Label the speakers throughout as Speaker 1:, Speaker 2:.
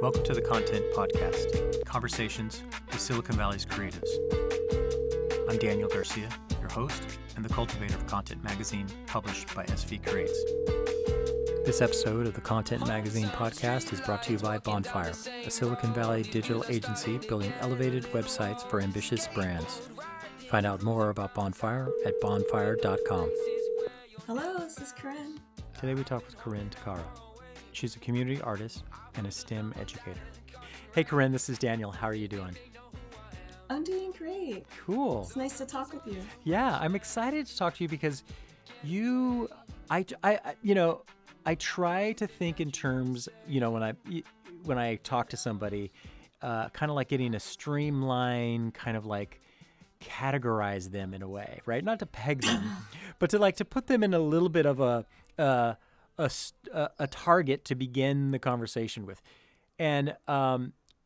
Speaker 1: Welcome to the Content Podcast, Conversations with Silicon Valley's Creatives. I'm Daniel Garcia, your host and the cultivator of Content Magazine, published by SV Creates. This episode of the Content Magazine podcast is brought to you by Bonfire, a Silicon Valley digital agency building elevated websites for ambitious brands. Find out more about Bonfire at bonfire.com.
Speaker 2: Hello, this is Corinne.
Speaker 1: Today we talk with Corinne Takara. She's a community artist and a STEM educator. Hey Corinne, this is Daniel. How are you doing?
Speaker 2: I'm doing great.
Speaker 1: Cool.
Speaker 2: It's nice to talk with you.
Speaker 1: Yeah, I'm excited to talk to you because I try to think in terms, when I talk to somebody, kind of like getting a streamline, kind of like categorize them in a way, right? Not to peg them, but to put them in a little bit of a target to begin the conversation with. And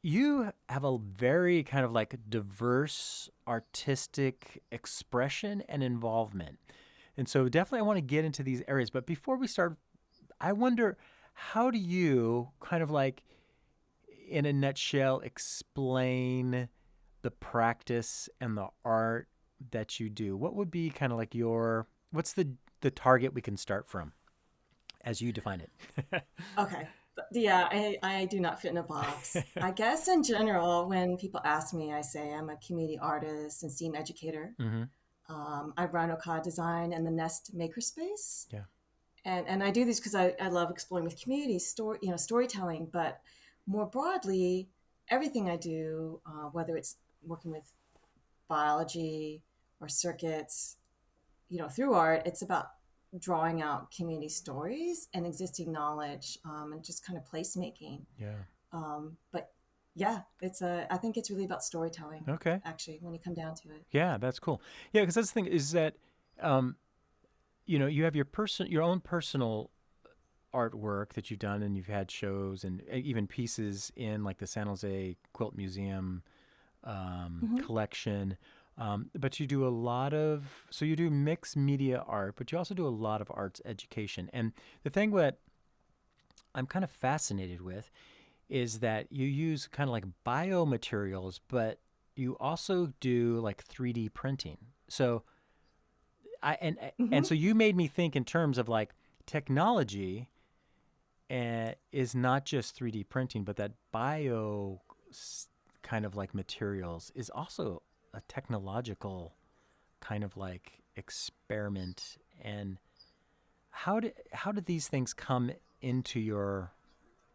Speaker 1: you have a very kind of like diverse artistic expression and involvement. And so definitely I want to get into these areas. But before we start, I wonder, how do you kind of like, in a nutshell, explain the practice and the art that you do? What would be kind of like what's the target we can start from as you define it?
Speaker 2: Okay. Yeah, I do not fit in a box. I guess in general, when people ask me, I say I'm a community artist and STEAM educator.
Speaker 1: Mm-hmm.
Speaker 2: I run Okada Design and the Nest Makerspace.
Speaker 1: Yeah.
Speaker 2: And I do this because I love exploring with community storytelling, but more broadly, everything I do, whether it's working with biology or circuits, through art, it's about drawing out community stories and existing knowledge, and just kind of placemaking.
Speaker 1: Yeah.
Speaker 2: But yeah, I think it's really about storytelling.
Speaker 1: Okay.
Speaker 2: Actually, when you come down to it.
Speaker 1: Yeah, that's cool. Yeah, because that's the thing is that, you have your own personal artwork that you've done, and you've had shows and even pieces in like the San Jose Quilt Museum collection. But you do you do mixed media art, but you also do a lot of arts education. And the thing that I'm kind of fascinated with is that you use kind of like biomaterials, but you also do like 3D printing. So and so you made me think in terms of like technology is not just 3D printing, but that bio kind of like materials is also a technological kind of like experiment. And how did these things come into your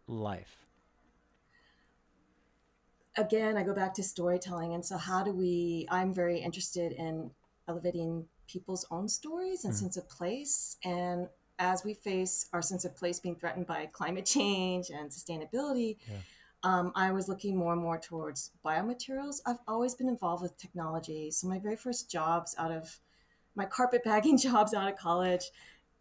Speaker 1: life?
Speaker 2: Again, I go back to storytelling. And so I'm very interested in elevating people's own stories and sense of place. And as we face our sense of place being threatened by climate change and sustainability, I was looking more and more towards biomaterials. I've always been involved with technology. So my very first jobs my carpetbagging jobs out of college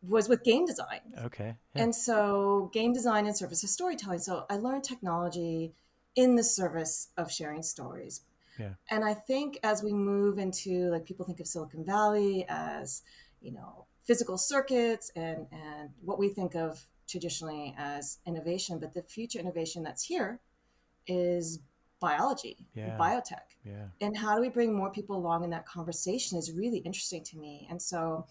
Speaker 2: was with game design.
Speaker 1: Okay. Yeah.
Speaker 2: And so game design in service of storytelling. So I learned technology in the service of sharing stories.
Speaker 1: Yeah.
Speaker 2: And I think as we move into, like, people think of Silicon Valley as, physical circuits and what we think of traditionally as innovation, but the future innovation that's here is biology, biotech.
Speaker 1: Yeah.
Speaker 2: And how do we bring more people along in that conversation is really interesting to me. And so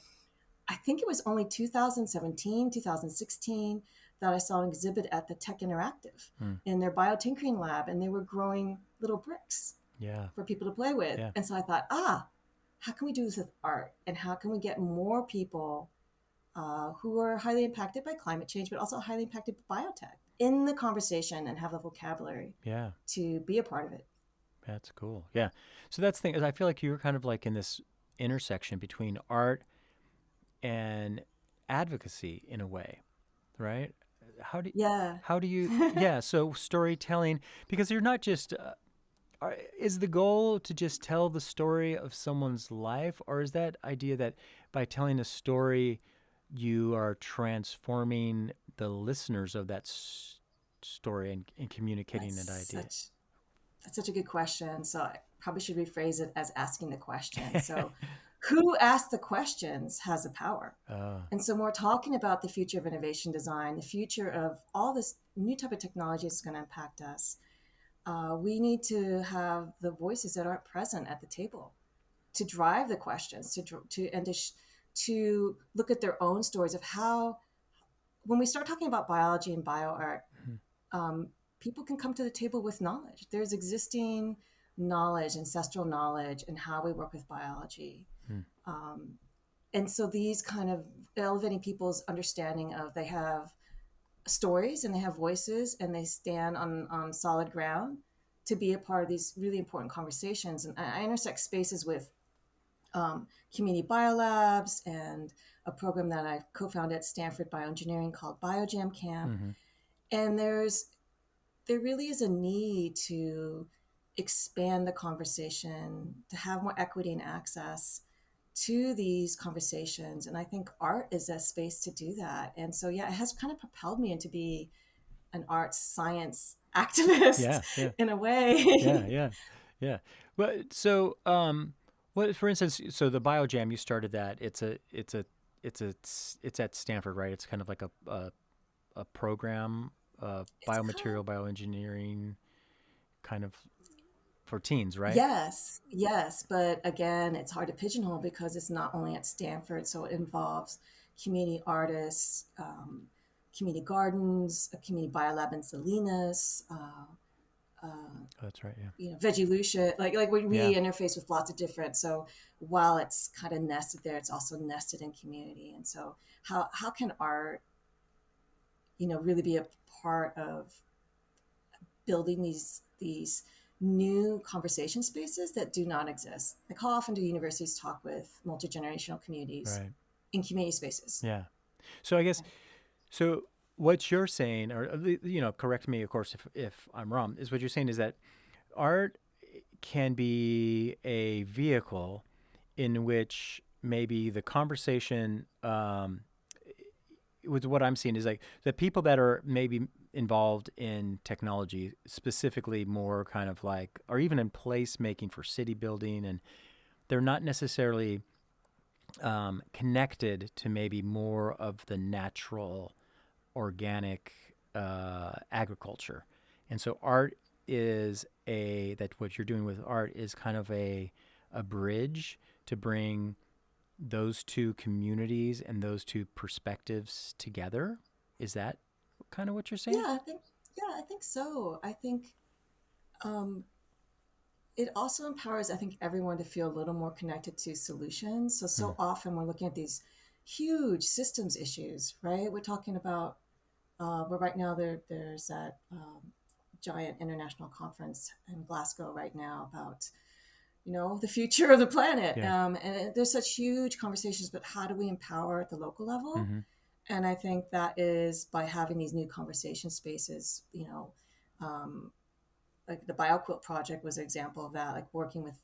Speaker 2: I think it was only 2017, 2016 that I saw an exhibit at the Tech Interactive in their biotinkering lab, and they were growing little bricks for people to play with. Yeah. And so I thought, how can we do this with art? And how can we get more people who are highly impacted by climate change, but also highly impacted by biotech in the conversation and have the vocabulary to be a part of it?
Speaker 1: That's cool. Yeah. So that's the thing, is I feel like you're kind of like in this intersection between art and advocacy in a way, right? How do you, so storytelling, because you're not just, is the goal to just tell the story of someone's life, or is that idea that by telling a story, you are transforming the listeners of that story and communicating that idea?
Speaker 2: That's such a good question. So I probably should rephrase it as asking the question. So who asks the questions has the power. And so when we're talking about the future of innovation design, the future of all this new type of technology is going to impact us, we need to have the voices that aren't present at the table to drive the questions, to look at their own stories of how, when we start talking about biology and bioart, um, people can come to the table with knowledge. There's existing knowledge, ancestral knowledge, and how we work with biology. Um, and so these kind of elevating people's understanding of, they have stories and they have voices and they stand on solid ground to be a part of these really important conversations. And I intersect spaces with community biolabs and a program that I co-founded at Stanford Bioengineering called BioJam Camp. And there really is a need to expand the conversation, to have more equity and access to these conversations. And I think art is a space to do that. And so, yeah, it has kind of propelled me into be an arts science activist
Speaker 1: Yeah, yeah,
Speaker 2: in a way.
Speaker 1: yeah, yeah, yeah. Well, so what, for instance, so the BioJam, you started that. It's at Stanford, right? It's kind of like a program,
Speaker 2: It's kind of,
Speaker 1: biomaterial bioengineering, kind of for teens, right?
Speaker 2: yes, yes. But again, it's hard to pigeonhole because it's not only at Stanford. So it involves community artists, community gardens, a community biolab in Salinas, uh,
Speaker 1: Oh, that's right. Yeah.
Speaker 2: Vegilution, like we
Speaker 1: Yeah.
Speaker 2: interface with lots of different. So while it's kind of nested there, it's also nested in community. And so how can art, really be a part of building these new conversation spaces that do not exist? Like, how often do universities talk with multi-generational communities
Speaker 1: Right.
Speaker 2: in community spaces?
Speaker 1: Yeah. So I guess, so what you're saying, or correct me, of course, if I'm wrong, is what you're saying is that art can be a vehicle in which maybe the conversation, with what I'm seeing is like the people that are maybe involved in technology, specifically more kind of like, or even in place making for city building, and they're not necessarily connected to maybe more of the natural, organic agriculture. And so art is that what you're doing with art is kind of a bridge to bring those two communities and those two perspectives together. Is that kind of what you're saying?
Speaker 2: Yeah, I think so. I think um, it also empowers, I think, everyone to feel a little more connected to solutions. So often we're looking at these huge systems issues, right? We're talking about, well, right now there's that giant international conference in Glasgow right now about, the future of the planet.
Speaker 1: Yeah.
Speaker 2: There's such huge conversations, but how do we empower at the local level?
Speaker 1: Mm-hmm.
Speaker 2: And I think that is by having these new conversation spaces, um, like the BioQuilt project was an example of that, like working with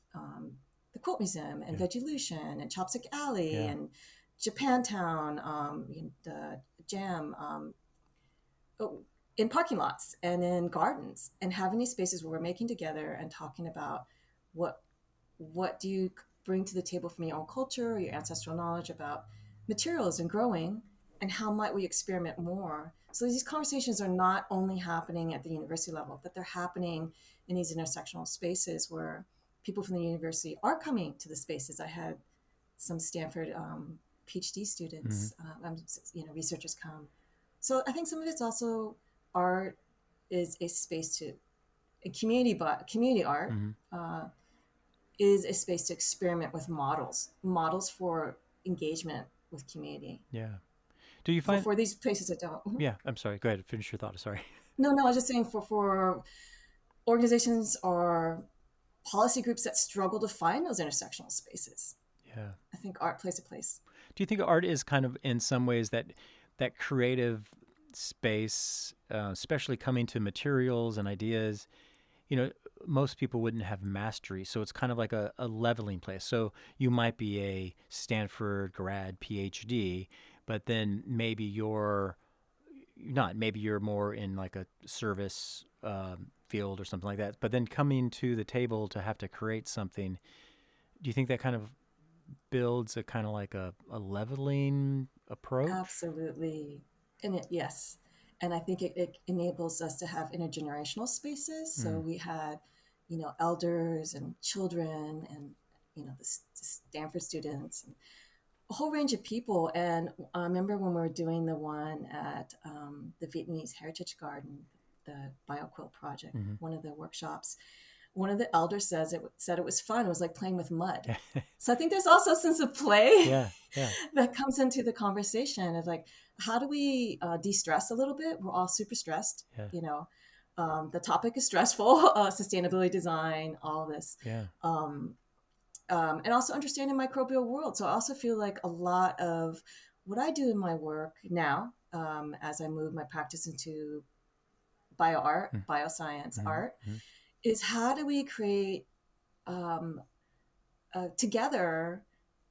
Speaker 2: the Quilt Museum and
Speaker 1: Yeah.
Speaker 2: Vegilution and Chopstick Alley
Speaker 1: Yeah.
Speaker 2: and Japantown, the Jam, in parking lots and in gardens, and having these spaces where we're making together and talking about what what do you bring to the table from your own culture or your ancestral knowledge about materials and growing, and how might we experiment more. So these conversations are not only happening at the university level, but they're happening in these intersectional spaces where people from the university are coming to the spaces. I had some Stanford PhD
Speaker 1: Mm-hmm.
Speaker 2: students, researchers come. So I think some of it's also art is a space to community art.
Speaker 1: Mm-hmm.
Speaker 2: Is a space to experiment with models for engagement with community
Speaker 1: Yeah. Do you
Speaker 2: for,
Speaker 1: find?
Speaker 2: for these places that don't. Mhm.
Speaker 1: Yeah. I'm sorry. Go ahead. Finish your thought. Sorry.
Speaker 2: No, I was just saying for organizations or policy groups that struggle to find those intersectional spaces.
Speaker 1: Yeah.
Speaker 2: I think art plays a place.
Speaker 1: Do you think art is kind of in some ways that creative space, especially coming to materials and ideas? Most people wouldn't have mastery, so it's kind of like a leveling place. So you might be a Stanford grad PhD, but then maybe you're not. Maybe you're more in like a service field or something like that. But then coming to the table to have to create something, do you think that kind of builds a kind of like a leveling approach?
Speaker 2: Absolutely. Yes. And I think it enables us to have intergenerational spaces. So we had, elders and children and, the Stanford students and a whole range of people. And I remember when we were doing the one at the Vietnamese Heritage Garden, the BioQuilt project, one of the workshops, one of the elders said it was fun. It was like playing with mud. So I think there's also a sense of play that comes into the conversation of like, how do we de-stress a little bit? We're all super stressed, the topic is stressful, sustainability design, all this. And also understanding microbial world. So I also feel like a lot of what I do in my work now, as I move my practice into bioart, bioscience art, is how do we create together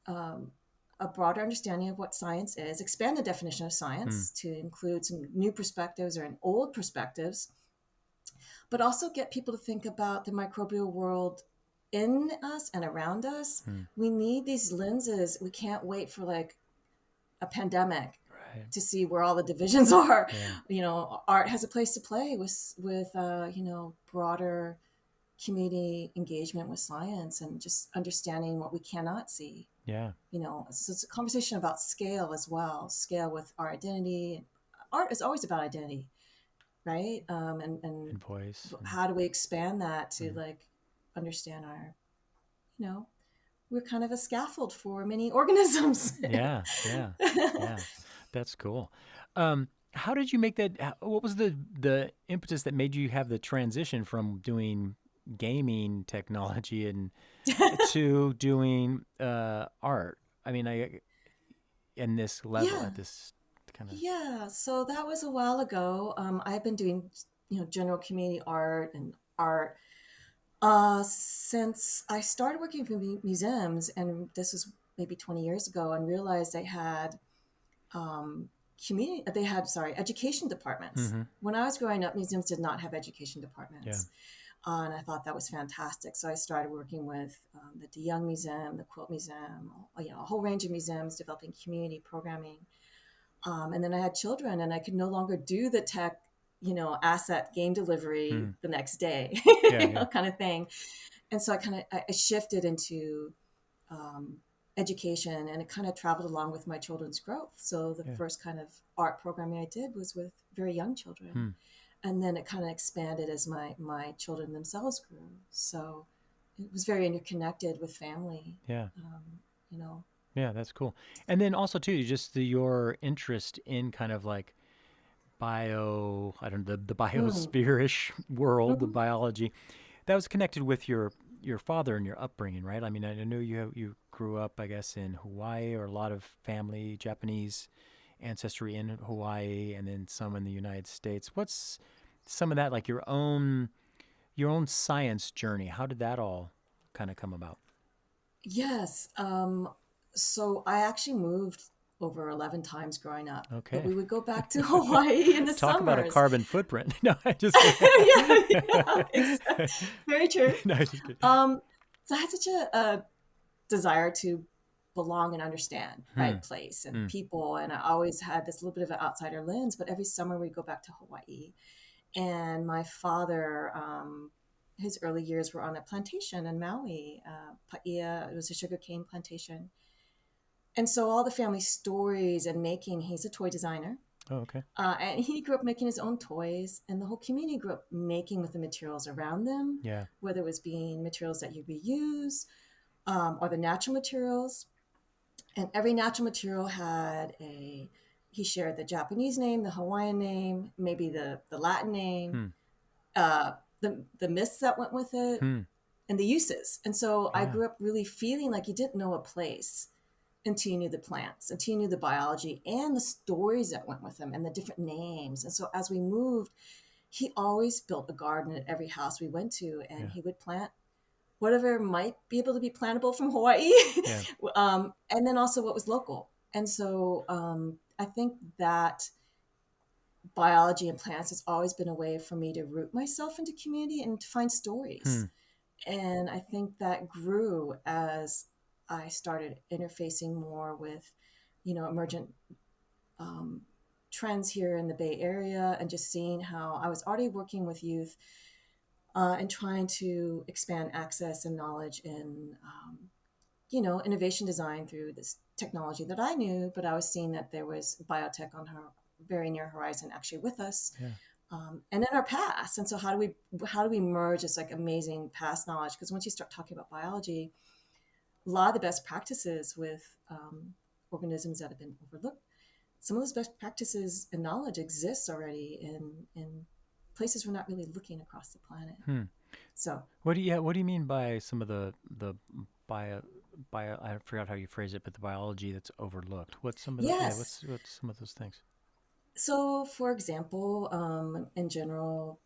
Speaker 2: a broader understanding of what science is, expand the definition of science to include some new perspectives or old perspectives, but also get people to think about the microbial world in us and around us. We need these lenses. We can't wait for like a pandemic to see where all the divisions are. Art has a place to play with broader community engagement with science and just understanding what we cannot see. So it's a conversation about scale as well. Scale with our identity. Art is always about identity, right? And
Speaker 1: voice.
Speaker 2: How do we expand that to like understand our, we're kind of a scaffold for many organisms.
Speaker 1: Yeah. That's cool. How did you make that? What was the impetus that made you have the transition from doing gaming technology and to doing art? I mean, in this level, at this kind of.
Speaker 2: Yeah. So that was a while ago. I've been doing, general community art and art since I started working for museums, and this was maybe 20 years ago, and realized they had education departments. When I was growing up, museums did not have education departments. And I thought that was fantastic. So I started working with the De Young Museum, the Quilt Museum, a whole range of museums developing community programming. And then I had children, and I could no longer do the tech, asset game delivery the next day, kind of thing. And so I shifted into education, and it kind of traveled along with my children's growth. So the first kind of art programming I did was with very young children. And then it kind of expanded as my children themselves grew. So it was very interconnected with family.
Speaker 1: Yeah, that's cool. And then also too, just your interest in kind of like the biosphere-ish world, the biology, that was connected with your father and your upbringing, right? I mean, I know you grew up, I guess, in Hawaii, or a lot of family, Japanese ancestry in Hawaii, and then some in the United States. What's some of that, like your own science journey? How did that all kind of come about?
Speaker 2: Yes. So I actually moved over 11 times growing up.
Speaker 1: Okay.
Speaker 2: But we would go back to Hawaii in the
Speaker 1: Talk
Speaker 2: summers.
Speaker 1: about a carbon footprint. No, I just
Speaker 2: exactly. Very true.
Speaker 1: No, just kidding.
Speaker 2: So I had such a desire to belong and understand place and people, and I always had this little bit of an outsider lens. But every summer we'd go back to Hawaii, and my father, his early years were on a plantation in Maui, Paia. It was a sugarcane plantation. And so all the family stories and making, he's a toy designer.
Speaker 1: Oh, okay.
Speaker 2: And he grew up making his own toys, and the whole community grew up making with the materials around them, whether it was being materials that you reuse or the natural materials. And every natural material had he shared the Japanese name, the Hawaiian name, maybe the Latin name, the myths that went with it, and the uses. And so I grew up really feeling like you didn't know a place until you knew the plants, until you knew the biology and the stories that went with them and the different names. And so as we moved, he always built a garden at every house we went to, and he would plant whatever might be able to be plantable from Hawaii, and then also what was local. And so I think that biology and plants has always been a way for me to root myself into community and to find stories. And I think that grew as I started interfacing more with, emergent trends here in the Bay Area and just seeing how I was already working with youth and trying to expand access and knowledge in, innovation design through this technology that I knew, but I was seeing that there was biotech on her very near horizon actually with us.
Speaker 1: Yeah.
Speaker 2: And in our past. And so how do we merge this like amazing past knowledge? Because once you start talking about biology, a lot of the best practices with organisms that have been overlooked, some of those best practices and knowledge exists already in places we're not really looking across the planet. So
Speaker 1: What do you mean by some of the bio I forgot how you phrase it, but the biology that's overlooked? What's some of the
Speaker 2: yes.
Speaker 1: what's some of those things?
Speaker 2: So for example, in general,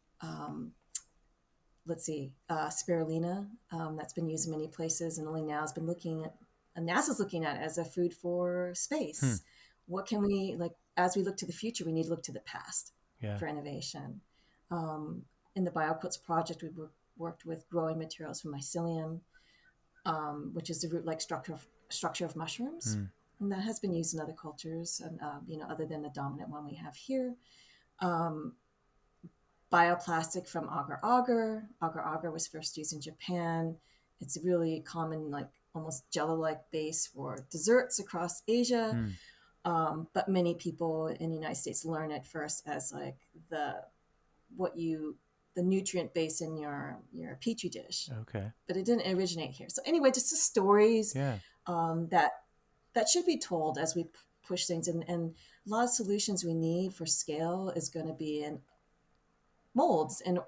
Speaker 2: let's see, spirulina, that's been used in many places and only now has been NASA's looking at it as a food for
Speaker 1: Hmm.
Speaker 2: space. What can we, like, as we look to the future, we need to look to the past
Speaker 1: Yeah.
Speaker 2: for innovation. In the BioQuilts project, we worked with growing materials from mycelium, which is the root-like structure of mushrooms.
Speaker 1: Hmm.
Speaker 2: And that has been used in other cultures, and other than the dominant one we have here. Um, Bioplastic from agar agar. Agar agar was first used in Japan. It's a really common, like almost jello-like base for desserts across Asia.
Speaker 1: Hmm.
Speaker 2: But many people in the United States learn it first as like the nutrient base in your petri dish.
Speaker 1: Okay.
Speaker 2: But it didn't originate here. So anyway, just the stories
Speaker 1: Yeah.
Speaker 2: that should be told as we push things. And a lot of solutions we need for scale is going to be in molds and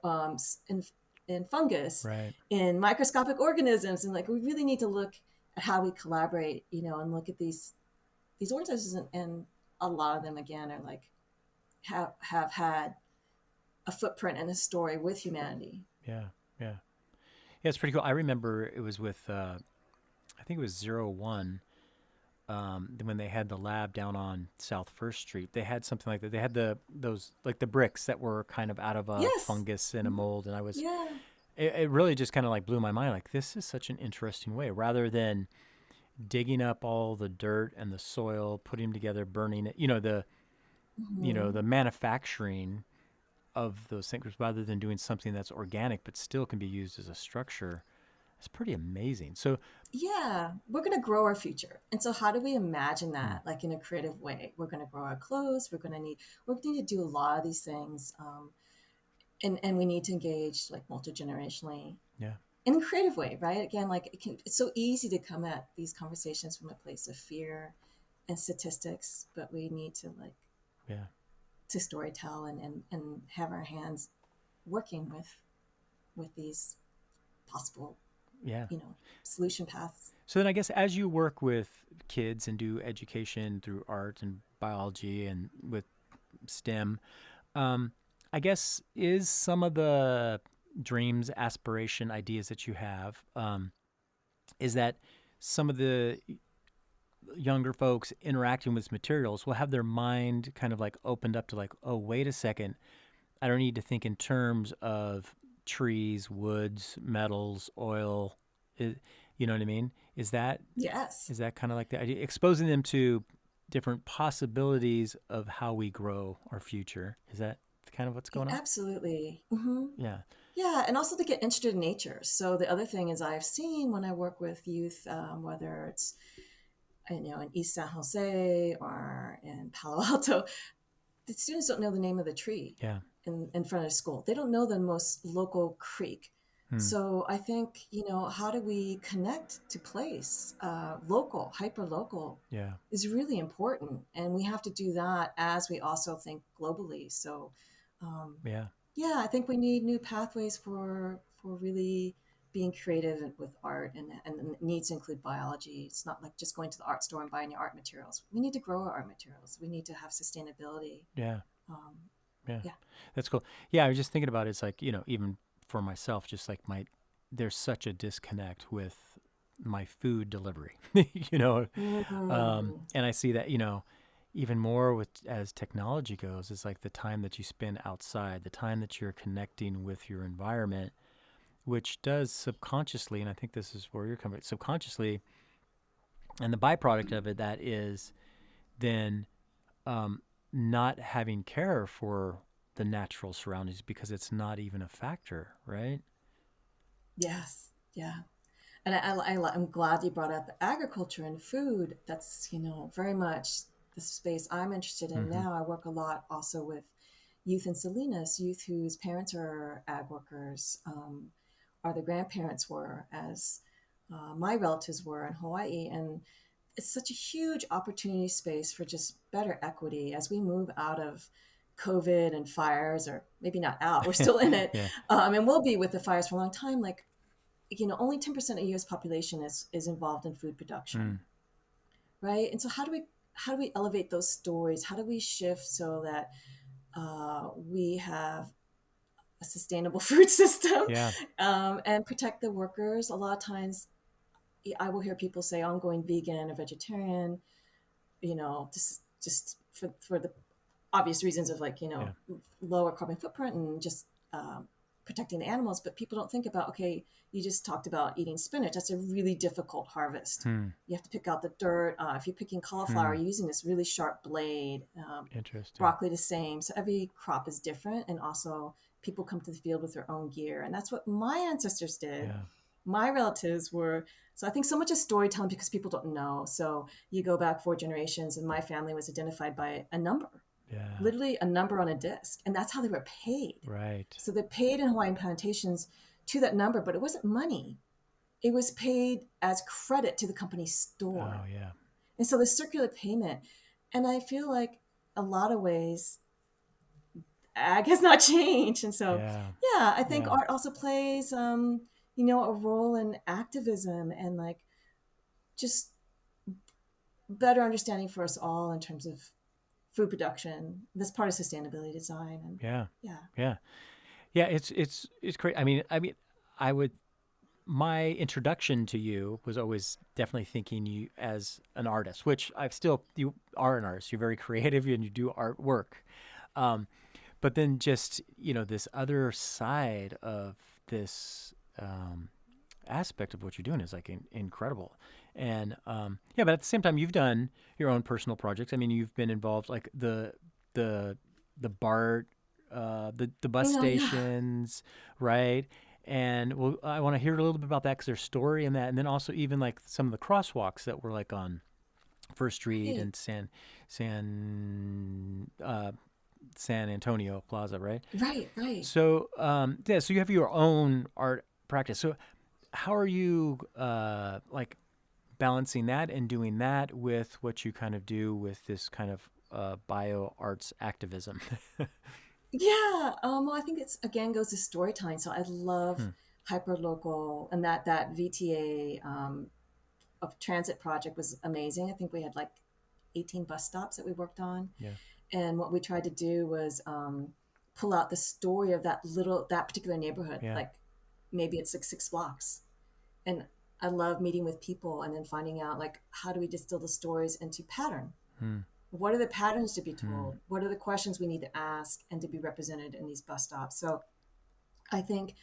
Speaker 2: in fungus,
Speaker 1: Right.
Speaker 2: in microscopic organisms, and like we really need to look at how we collaborate, and look at these organisms, and a lot of them again are like have had a footprint and a story with humanity.
Speaker 1: Yeah. Yeah. Yeah. It's pretty cool. I remember it was with I think it was 01. When they had the lab down on South First Street, they had something like that. They had those like the bricks that were kind of out of a
Speaker 2: Yes.
Speaker 1: fungus in a mold, and
Speaker 2: Yeah.
Speaker 1: it really just kind of like blew my mind. Like, this is such an interesting way, rather than digging up all the dirt and the soil, putting them together, burning it. The manufacturing of those things, rather than doing something that's organic but still can be used as a structure. It's pretty amazing. So,
Speaker 2: Yeah, we're going to grow our future. And so how do we imagine
Speaker 1: hmm,
Speaker 2: that, like in a creative way? We're going to grow our clothes. We're going to do a lot of these things. And we need to engage like multi-generationally
Speaker 1: yeah,
Speaker 2: in a creative way, right? Again, like it's so easy to come at these conversations from a place of fear and statistics, but we need to like
Speaker 1: yeah,
Speaker 2: to storytell and have our hands working with these possible,
Speaker 1: yeah.
Speaker 2: solution paths.
Speaker 1: So then I guess as you work with kids and do education through art and biology and with STEM, um, I guess is some of the dreams, aspiration, ideas that you have, is that some of the younger folks interacting with materials will have their mind kind of like opened up to like, oh, wait a second, I don't need to think in terms of trees, woods, metals, oil. You know what I mean? Is that
Speaker 2: Yes.
Speaker 1: is that kind of like the idea, exposing them to different possibilities of how we grow our future? Is that kind of what's going on?
Speaker 2: Absolutely. Hmm.
Speaker 1: Yeah.
Speaker 2: Yeah, and also to get interested in nature. So the other thing is I've seen when I work with youth, whether it's in East San Jose or in Palo Alto, the students don't know the name of the tree
Speaker 1: Yeah.
Speaker 2: in front of the school. They don't know the most local creek.
Speaker 1: Hmm.
Speaker 2: So I think, how do we connect to place? Local, hyper local
Speaker 1: Yeah.
Speaker 2: is really important. And we have to do that as we also think globally. So, um,
Speaker 1: Yeah.
Speaker 2: yeah, I think we need new pathways for really being creative with art, and it needs to include biology. It's not like just going to the art store and buying your art materials. We need to grow our art materials. We need to have sustainability.
Speaker 1: Yeah.
Speaker 2: Um,
Speaker 1: Yeah.
Speaker 2: yeah.
Speaker 1: That's cool. Yeah, I was just thinking about it. It's like, even for myself, just like there's such a disconnect with my food delivery,
Speaker 2: Mhm.
Speaker 1: and I see that, even more with as technology goes, is like the time that you spend outside, the time that you're connecting with your environment, which does subconsciously, and I think this is where you're coming, subconsciously, and the byproduct of it, that is then, um, not having care for the natural surroundings because it's not even a factor, right?
Speaker 2: Yes. Yeah. And I'm glad you brought up agriculture and food. That's, very much the space I'm interested in
Speaker 1: Mm-hmm.
Speaker 2: now. I work a lot also with youth in Salinas, youth whose parents are ag workers, or the grandparents were, as my relatives were in Hawaii. And it's such a huge opportunity space for just better equity as we move out of COVID and fires, or maybe not out, we're still in it.
Speaker 1: Yeah.
Speaker 2: And we'll be with the fires for a long time. Like, only 10% of US population is involved in food production,
Speaker 1: Mm.
Speaker 2: right? And so how do we elevate those stories? How do we shift so that we have a sustainable food system,
Speaker 1: Yeah.
Speaker 2: and protect the workers? A lot of times I will hear people say, oh, I'm going vegan or vegetarian, just for the obvious reasons of, like,
Speaker 1: Yeah.
Speaker 2: lower carbon footprint and just protecting the animals. But people don't think about, okay, you just talked about eating spinach. That's a really difficult harvest.
Speaker 1: Hmm.
Speaker 2: You have to pick out the dirt. If you're picking cauliflower,
Speaker 1: Hmm.
Speaker 2: you're using this really sharp blade.
Speaker 1: Interesting.
Speaker 2: Broccoli the same. So every crop is different. And also people come to the field with their own gear. And that's what my ancestors did.
Speaker 1: Yeah.
Speaker 2: My relatives were. So I think so much is storytelling because people don't know. So you go back 4 generations, and my family was identified by a number,
Speaker 1: Yeah.
Speaker 2: literally a number on a disc, and that's how they were paid.
Speaker 1: Right.
Speaker 2: So they're paid in Hawaiian plantations to that number, but it wasn't money. It was paid as credit to the company's
Speaker 1: Oh,
Speaker 2: store.
Speaker 1: yeah.
Speaker 2: And so the circular payment. And I feel like a lot of ways ag has not changed. And so,
Speaker 1: Yeah.
Speaker 2: yeah, I think
Speaker 1: Yeah.
Speaker 2: art also plays, a role in activism and, like, just better understanding for us all in terms of food production. That's part of sustainability design. And
Speaker 1: Yeah.
Speaker 2: yeah.
Speaker 1: Yeah. Yeah. It's great. I mean, I would. My introduction to you was always definitely thinking you as an artist, which you are an artist. You're very creative and you do artwork. Um, but then just, this other side of this aspect of what you're doing is like incredible. And yeah, but at the same time, you've done your own personal projects. I mean, you've been involved like the the BART, the bus
Speaker 2: Yeah.
Speaker 1: stations, right? And I want to hear a little bit about that because there's story in that, and then also even like some of the crosswalks that were like on First Street
Speaker 2: Right.
Speaker 1: and San Antonio Plaza, right?
Speaker 2: Right. Right.
Speaker 1: So yeah, so you have your own art practice. So how are you like balancing that and doing that with what you kind of do with this kind of bio arts activism?
Speaker 2: Yeah. Well, I think it's, again, goes to storytelling. So I love
Speaker 1: Hmm.
Speaker 2: hyperlocal, and that VTA of transit project was amazing. I think we had like 18 bus stops that we worked on.
Speaker 1: Yeah.
Speaker 2: And what we tried to do was pull out the story of that particular neighborhood.
Speaker 1: Yeah.
Speaker 2: Like, maybe it's like 6 blocks. And I love meeting with people and then finding out, like, how do we distill the stories into pattern?
Speaker 1: Hmm.
Speaker 2: What are the patterns to be
Speaker 1: Hmm.
Speaker 2: told? What are the questions we need to ask and to be represented in these bus stops? So I think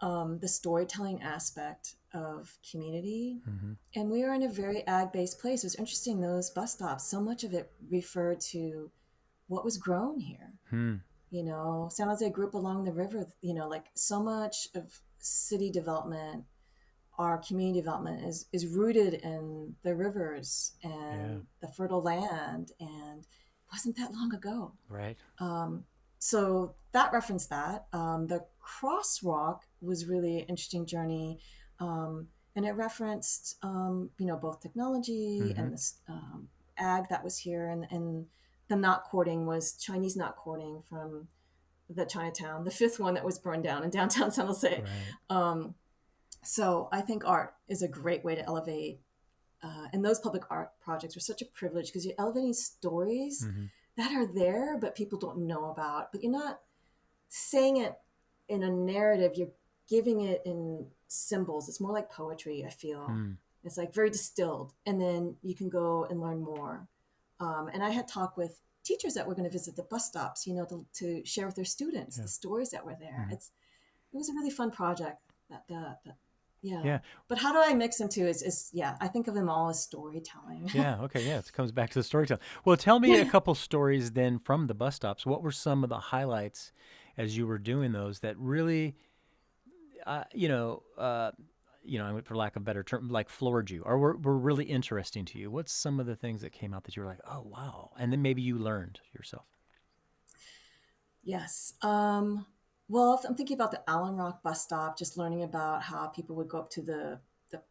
Speaker 2: the storytelling aspect of community,
Speaker 1: Mm-hmm.
Speaker 2: and we are in a very ag-based place. It was interesting, those bus stops, so much of it referred to what was grown here.
Speaker 1: Hmm.
Speaker 2: San Jose grew up along the river, like so much of city development, our community development is rooted in the rivers
Speaker 1: Yeah.
Speaker 2: and the fertile land, and it wasn't that long ago.
Speaker 1: Right.
Speaker 2: So that referenced that. The crosswalk was really an interesting journey, and it referenced, both technology
Speaker 1: Mm-hmm.
Speaker 2: and this ag that was here, and the knot cording was Chinese knot cording from the Chinatown, the fifth one that was burned down in downtown San Jose.
Speaker 1: Right.
Speaker 2: So I think art is a great way to elevate, and those public art projects are such a privilege because you're elevating stories
Speaker 1: Mm-hmm.
Speaker 2: that are there, but people don't know about. But you're not saying it in a narrative, you're giving it in symbols. It's more like poetry, I feel.
Speaker 1: Hmm.
Speaker 2: It's like very distilled, and then you can go and learn more. And I had talked with teachers that were going to visit the bus stops, to share with their students
Speaker 1: Yeah.
Speaker 2: the stories that were there.
Speaker 1: Mm-hmm.
Speaker 2: It was a really fun project. That Yeah.
Speaker 1: Yeah.
Speaker 2: But how do I mix them too? Yeah, I think of them all as storytelling.
Speaker 1: Yeah. Okay. Yeah. It comes back to the storytelling. Well, tell me a couple stories then from the bus stops. What were some of the highlights as you were doing those that really, uh, you know, uh, for lack of a better term, like floored you or were really interesting to you? What's some of the things that came out that you were like, oh, wow. And then maybe you learned yourself.
Speaker 2: Yes. Well, if I'm thinking about the Allen Rock bus stop, just learning about how people would go up to the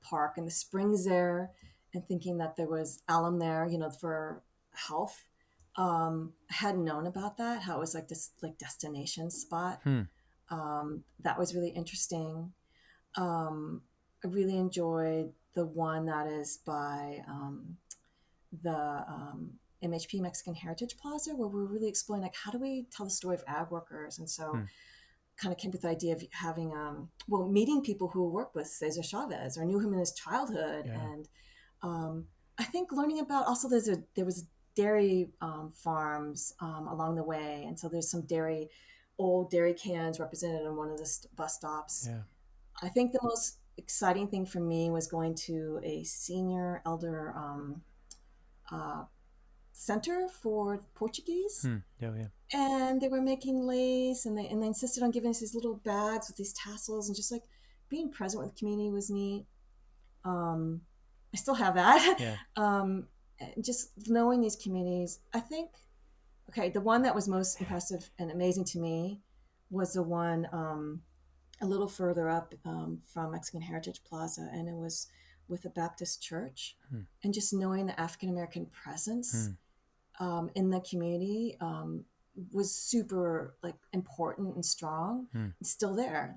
Speaker 2: park and the springs there and thinking that there was alum there, for health. I hadn't known about that, how it was like this like destination spot.
Speaker 1: Hmm.
Speaker 2: That was really interesting. I really enjoyed the one that is by the MHP Mexican Heritage Plaza, where we're really exploring like how do we tell the story of ag workers, and so
Speaker 1: Hmm.
Speaker 2: kind of came with the idea of having meeting people who worked with Cesar Chavez or knew him in his childhood,
Speaker 1: Yeah.
Speaker 2: and I think learning about also there was dairy farms along the way, and so there's some old dairy cans represented on one of the bus stops.
Speaker 1: Yeah.
Speaker 2: I think the most exciting thing for me was going to a senior elder uh, center for Portuguese,
Speaker 1: Hmm. Yeah. Yeah.
Speaker 2: and they were making lace, and they insisted on giving us these little bags with these tassels, and just like being present with the community was neat. Um, I still have that.
Speaker 1: Yeah.
Speaker 2: And just knowing these communities, I think. Okay, the one that was most impressive and amazing to me was the one a little further up from Mexican Heritage Plaza, and it was with a Baptist church,
Speaker 1: Hmm.
Speaker 2: and just knowing the African American presence
Speaker 1: Hmm.
Speaker 2: in the community was super like important and strong.
Speaker 1: Hmm.
Speaker 2: It's still there,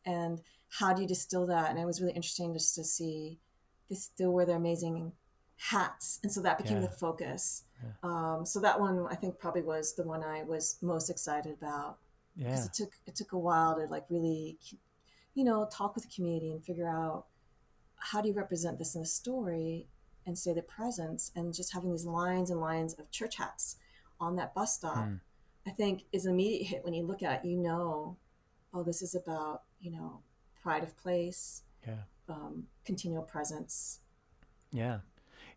Speaker 2: and how do you distill that? And it was really interesting just to see they still wear their amazing hats, and so that became
Speaker 1: Yeah.
Speaker 2: the focus.
Speaker 1: Yeah.
Speaker 2: So that one I think probably was the one I was most excited about because
Speaker 1: Yeah.
Speaker 2: it took a while to like really talk with the community and figure out how do you represent this in a story and say the presence, and just having these lines and lines of church hats on that bus stop,
Speaker 1: Hmm.
Speaker 2: I think is an immediate hit when you look at it, oh, this is about, pride of place,
Speaker 1: Yeah.
Speaker 2: continual presence.
Speaker 1: Yeah.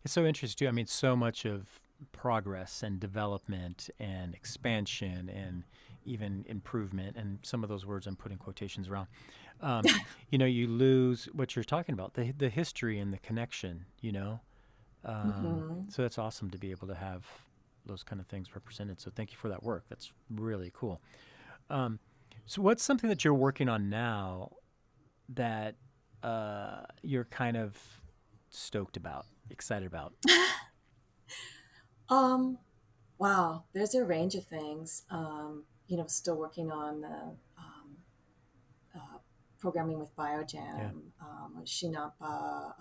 Speaker 1: It's so interesting too. I mean, so much of progress and development and expansion and even improvement, and some of those words I'm putting quotations around. Um, you lose what you're talking about, the history and the connection.
Speaker 2: Hmm.
Speaker 1: So that's awesome to be able to have those kind of things represented. So thank you for that work. That's really cool. Um, so what's something that you're working on now that you're kind of stoked about, excited about?
Speaker 2: um, wow, there's a range of things. Still working on the uh, programming with
Speaker 1: Yeah.
Speaker 2: BioJam, with Shinapa,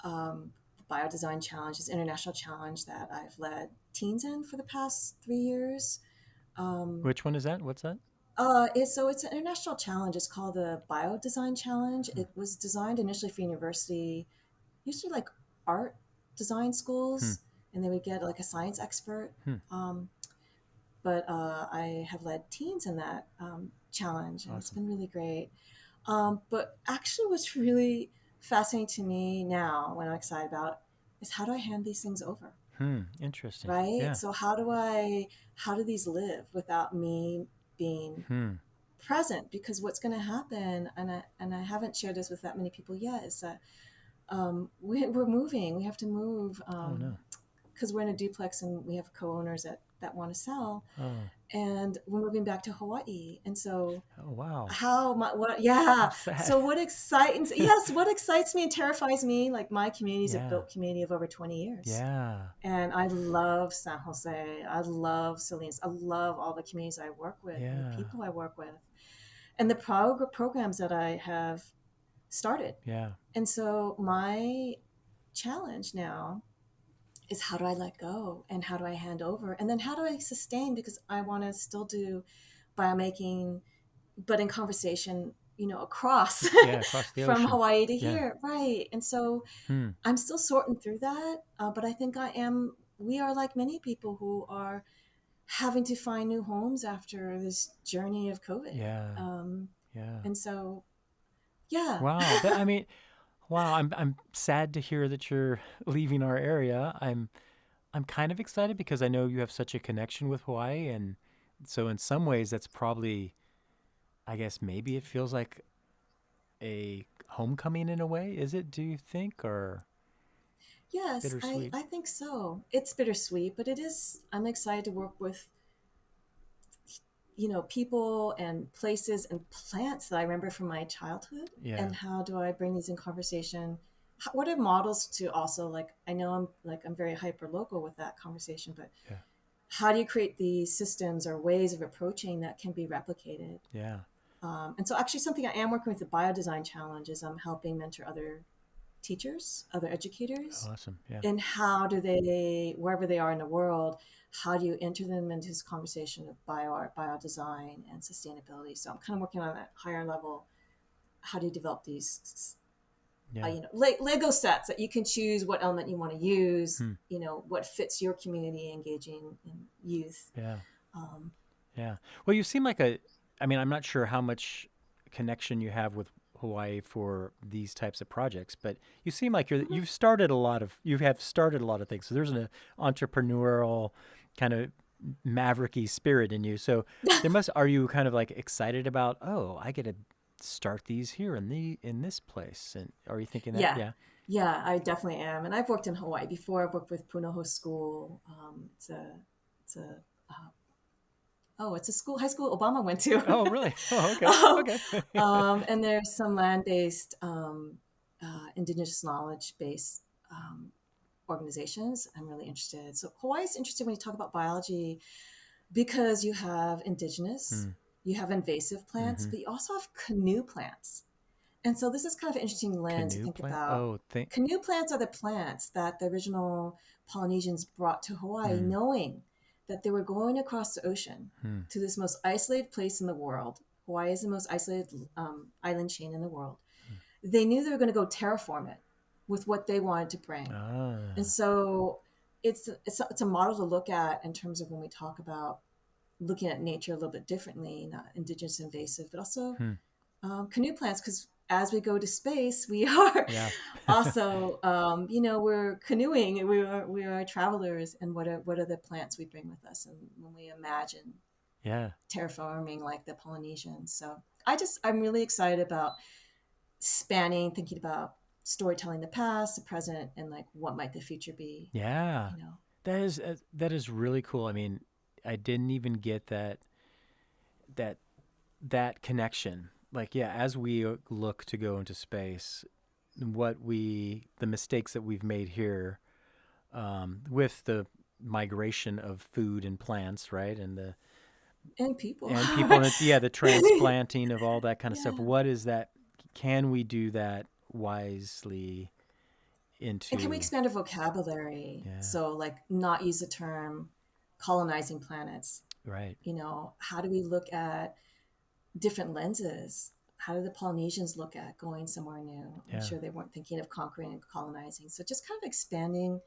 Speaker 2: the Biodesign Challenge, this international challenge that I've led teens in for the past 3 years. Um,
Speaker 1: Which one is that? What's that?
Speaker 2: it's an international challenge. It's called the Biodesign Challenge.
Speaker 1: Hmm.
Speaker 2: It was designed initially for university, usually like art design
Speaker 1: Hmm.
Speaker 2: schools, and they would get like a science expert.
Speaker 1: Hmm.
Speaker 2: Um, but I have led teens in that challenge, and it's
Speaker 1: Awesome.
Speaker 2: been really great. But actually, what's really fascinating to me now, what I'm excited about, is how do I hand these things over,
Speaker 1: Hmm. Interesting.
Speaker 2: right?
Speaker 1: Yeah.
Speaker 2: So how do these live without me being
Speaker 1: Hmm.
Speaker 2: present? Because what's going to happen, and I haven't shared this with that many people yet, is that we're moving. We have to move
Speaker 1: Oh no.
Speaker 2: because we're in a duplex and we have co-owners that want to sell,
Speaker 1: Oh.
Speaker 2: and we're moving back to Hawaii, and so
Speaker 1: Oh wow.
Speaker 2: how my what yeah
Speaker 1: How sad.
Speaker 2: so what excites me and terrifies me, like my community is a
Speaker 1: Yeah.
Speaker 2: built community of over 20 years,
Speaker 1: Yeah.
Speaker 2: and I love San Jose, I love Salinas, I love all the communities I work with and the
Speaker 1: Yeah.
Speaker 2: people I work with and the programs that I have started.
Speaker 1: Yeah.
Speaker 2: And so my challenge now is how do I let go and how do I hand over, and then how do I sustain, because I want to still do biomaking but in conversation, across
Speaker 1: Yeah. Across the
Speaker 2: from
Speaker 1: ocean.
Speaker 2: Hawaii to
Speaker 1: Yeah.
Speaker 2: here, right? And so
Speaker 1: Hmm.
Speaker 2: I'm still sorting through that, but I think we are like many people who are having to find new homes after this journey of COVID.
Speaker 1: Yeah.
Speaker 2: Um,
Speaker 1: Yeah.
Speaker 2: and so Yeah.
Speaker 1: Wow. I mean, wow. I'm sad to hear that you're leaving our area. I'm kind of excited because I know you have such a connection with Hawaii, and so in some ways that's probably, I guess maybe it feels like a homecoming in a way. Is it? Do you think, or
Speaker 2: Yes,
Speaker 1: bittersweet?
Speaker 2: I think so. It's bittersweet, but it is, I'm excited to work with, people and places and plants that I remember from my childhood.
Speaker 1: Yeah.
Speaker 2: And how do I bring these in conversation? What are models to also, like, I know I'm very hyper local with that conversation, but
Speaker 1: Yeah.
Speaker 2: how do you create these systems or ways of approaching that can be replicated?
Speaker 1: Yeah.
Speaker 2: And so actually something I am working with the biodesign challenge is I'm helping mentor other teachers, other educators,
Speaker 1: Awesome. Yeah.
Speaker 2: and how do they, wherever they are in the world, how do you enter them into this conversation of bioart, biodesign, and sustainability? So I'm kind of working on that higher level. How do you develop these,
Speaker 1: Yeah.
Speaker 2: Lego sets that you can choose what element you want to use,
Speaker 1: Hmm.
Speaker 2: what fits your community, engaging in youth.
Speaker 1: Yeah.
Speaker 2: Um,
Speaker 1: Yeah. Well, you seem like I mean, I'm not sure how much connection you have with Hawaii for these types of projects, but you seem like
Speaker 2: mhm.
Speaker 1: you have started a lot of things. So there's an entrepreneurial kind of mavericky spirit in you. So are you kind of like excited about, oh, I get to start these here in this place? And are you thinking that?
Speaker 2: Yeah,
Speaker 1: Yeah.
Speaker 2: yeah, I definitely am. And I've worked in Hawaii before. I've worked with Punahou School. It's a, uh, it's a school, high school Obama went to.
Speaker 1: Oh, really? Oh, okay.
Speaker 2: um,
Speaker 1: Okay.
Speaker 2: and there's some land-based, indigenous knowledge-based organizations. I'm really interested. So Hawaii is interesting when you talk about biology because you have indigenous,
Speaker 1: Mm.
Speaker 2: you have invasive plants,
Speaker 1: Mm-hmm.
Speaker 2: but you also have canoe plants. And so this is kind of an interesting lens to
Speaker 1: Canoe
Speaker 2: think
Speaker 1: plant?
Speaker 2: about.
Speaker 1: Oh, think.
Speaker 2: Canoe plants are the plants that the original Polynesians brought to Hawaii,
Speaker 1: Mm.
Speaker 2: knowing that they were going across the ocean
Speaker 1: Mm.
Speaker 2: to this most isolated place in the world. Hawaii is the most isolated island chain in the world. They knew they were going to go terraform it with what they wanted to bring. And
Speaker 1: Ah.
Speaker 2: so it's a model to look at in terms of when we talk about looking at nature a little bit differently, not indigenous invasive, but also
Speaker 1: Hmm.
Speaker 2: canoe plants, because as we go to space, we are
Speaker 1: Yeah.
Speaker 2: also, we're canoeing, and we are travelers, and what are the plants we bring with us, and when we imagine
Speaker 1: Yeah.
Speaker 2: terraforming like the Polynesians. So I'm really excited about thinking about storytelling the past, the present, and like what might the future be.
Speaker 1: Yeah.
Speaker 2: You know,
Speaker 1: That is really cool. I mean, I didn't even get that that connection. Like, yeah, as we look to go into space, the mistakes that we've made here, with the migration of food and plants, right,
Speaker 2: and people.
Speaker 1: and people, and yeah, the transplanting of all that kind of stuff.
Speaker 2: Yeah.
Speaker 1: What is that? Can we do that wisely
Speaker 2: And can we
Speaker 1: into?
Speaker 2: expand our vocabulary?
Speaker 1: Yeah.
Speaker 2: So, like, not use the term colonizing planets.
Speaker 1: Right.
Speaker 2: How do we look at different lenses? How do the Polynesians look at going somewhere new? I'm
Speaker 1: Yeah.
Speaker 2: sure they weren't thinking of conquering and colonizing. So, just kind of expanding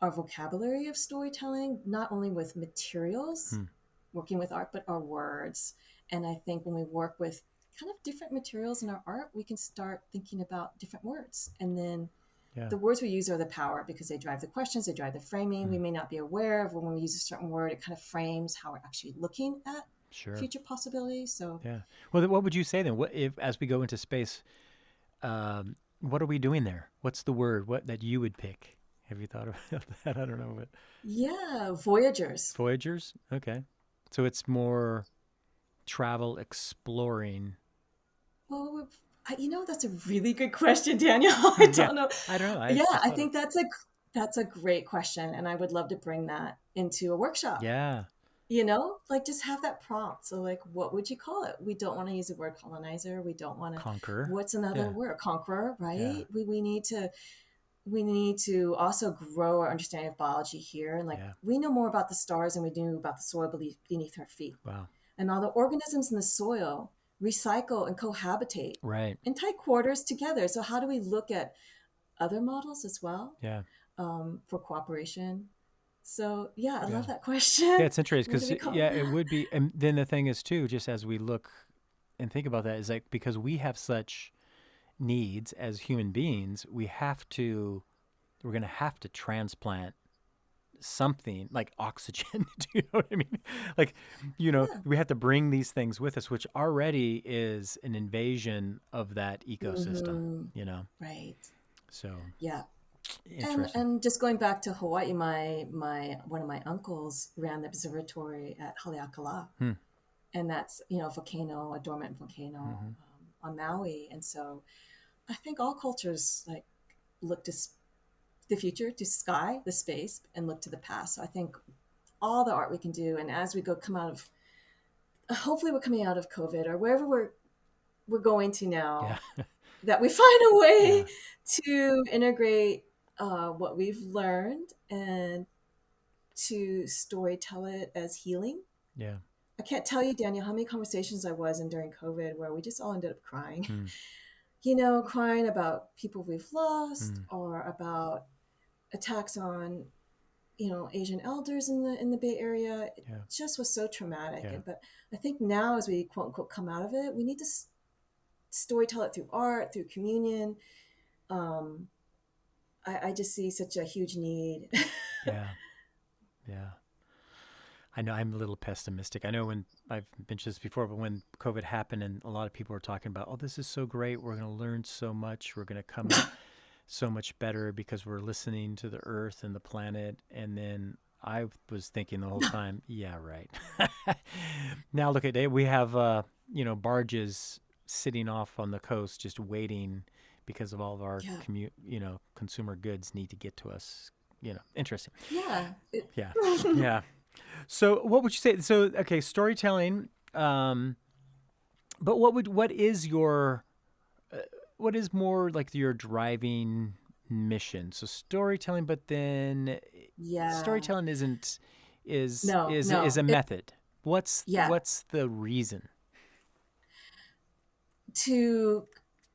Speaker 2: our vocabulary of storytelling, not only with materials,
Speaker 1: Hmm.
Speaker 2: working with art, but our words. And I think when we work with kind of different materials in our art, we can start thinking about different words. And then
Speaker 1: Yeah.
Speaker 2: the words we use are the power because they drive the questions, they drive the framing.
Speaker 1: Hmm.
Speaker 2: We may not be aware of when we use a certain word, it kind of frames how we're actually looking at
Speaker 1: Sure.
Speaker 2: future possibilities. So,
Speaker 1: Yeah. Well, then what would you say then? What if, as we go into space, what are we doing there? What's the word? What that you would pick? Have you thought about that? I don't know. But
Speaker 2: yeah, Voyagers.
Speaker 1: Voyagers. Okay. So it's more travel, exploring.
Speaker 2: Well, that's a really good question, Daniel. I
Speaker 1: Yeah.
Speaker 2: don't know.
Speaker 1: I don't know. I
Speaker 2: Yeah,
Speaker 1: just
Speaker 2: I
Speaker 1: thought of.
Speaker 2: think that's a great question, and I would love to bring that into a workshop.
Speaker 1: Yeah.
Speaker 2: Like just have that prompt. So, like, what would you call it? We don't want to use the word colonizer. We don't want to.
Speaker 1: Conquer.
Speaker 2: What's another
Speaker 1: Yeah.
Speaker 2: word? Conqueror,
Speaker 1: Yeah.
Speaker 2: right? We need to also grow our understanding of biology here, and like
Speaker 1: Yeah.
Speaker 2: we know more about the stars than we do about the soil beneath our feet,
Speaker 1: Wow.
Speaker 2: and all the organisms in the soil recycle and cohabitate
Speaker 1: Right.
Speaker 2: in tight quarters together. So how do we look at other models as well,
Speaker 1: Yeah.
Speaker 2: for cooperation? So yeah, I love
Speaker 1: Yeah.
Speaker 2: that
Speaker 1: Yeah.
Speaker 2: question.
Speaker 1: It's interesting
Speaker 2: What do
Speaker 1: because
Speaker 2: we call
Speaker 1: yeah, it
Speaker 2: that?
Speaker 1: would be. And then the thing is too, just as we look and think about that, is like because we have such needs as human beings, we're going to have to transplant something like oxygen. Do you know what I mean? Like,
Speaker 2: Yeah.
Speaker 1: we have to bring these things with us, which already is an invasion of that ecosystem,
Speaker 2: Right.
Speaker 1: So
Speaker 2: Yeah.
Speaker 1: interesting.
Speaker 2: And just going back to Hawaii, my one of my uncles ran the observatory at Haleakala,
Speaker 1: Hmm.
Speaker 2: and that's volcano, a dormant volcano on Maui. And so I think all cultures like look to the future, to sky, the space, and look to the past. So I think all the art we can do, and as we come out of, hopefully we're coming out of COVID or wherever we're going to now,
Speaker 1: Yeah.
Speaker 2: that we find a
Speaker 1: Yeah.
Speaker 2: way to integrate what we've learned and to story tell it as healing.
Speaker 1: Yeah.
Speaker 2: I can't tell you, Daniel, how many conversations I was in during COVID where we just all ended up crying.
Speaker 1: Hmm.
Speaker 2: Crying about people we've lost
Speaker 1: Hmm.
Speaker 2: or about attacks on, Asian elders in the Bay Area. It
Speaker 1: Yeah.
Speaker 2: just was so traumatic.
Speaker 1: Yeah.
Speaker 2: But I think now, as we quote unquote come out of it, we need to story tell it through art, through communion. Um, I just see such a huge need.
Speaker 1: Yeah. Yeah. I know I'm a little pessimistic. I know when I've mentioned this before, but when COVID happened and a lot of people were talking about, oh, this is so great. We're going to learn so much. We're going to come out so much better because we're listening to the earth and the planet. And then I was thinking the whole time, yeah, right. Now look at it. We have, barges sitting off on the coast just waiting because of all of our consumer goods need to get to us. Interesting.
Speaker 2: Yeah.
Speaker 1: Yeah. Yeah. So what would you say? So, okay, storytelling, but what is what is more like your driving mission? So storytelling, but then
Speaker 2: Yeah.
Speaker 1: storytelling is
Speaker 2: No,
Speaker 1: is
Speaker 2: no.
Speaker 1: a method. What's
Speaker 2: Yeah.
Speaker 1: the reason?
Speaker 2: To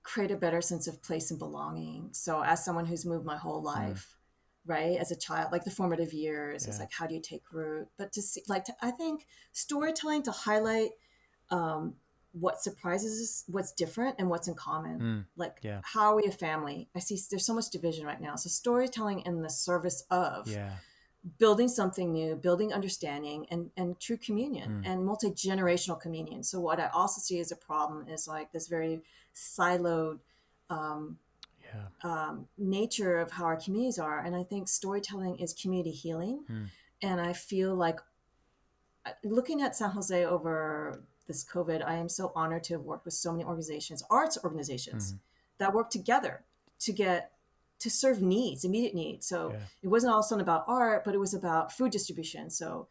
Speaker 2: create a better sense of place and belonging. So as someone who's moved my whole
Speaker 1: Mm,
Speaker 2: life, right, as a child, like the formative years, is
Speaker 1: yeah.
Speaker 2: like, how do you take root? But to see, I think storytelling to highlight what surprises us, what's different, and what's in common.
Speaker 1: Mm,
Speaker 2: Like,
Speaker 1: yeah.
Speaker 2: how are we a family? I see there's so much division right now. So storytelling in the service of
Speaker 1: Yeah.
Speaker 2: building something new, building understanding and true communion
Speaker 1: Mm,
Speaker 2: and multi-generational communion. So what I also see as a problem is like this very siloed um,
Speaker 1: yeah.
Speaker 2: nature of how our communities are. And I think storytelling is community healing.
Speaker 1: Mm,
Speaker 2: And I feel like looking at San Jose over this COVID, I am so honored to have worked with so many organizations, arts organizations,
Speaker 1: mm,
Speaker 2: that work together to get to serve needs, immediate needs. So
Speaker 1: yeah.
Speaker 2: it wasn't all of a sudden about art, but it was about food distribution. So,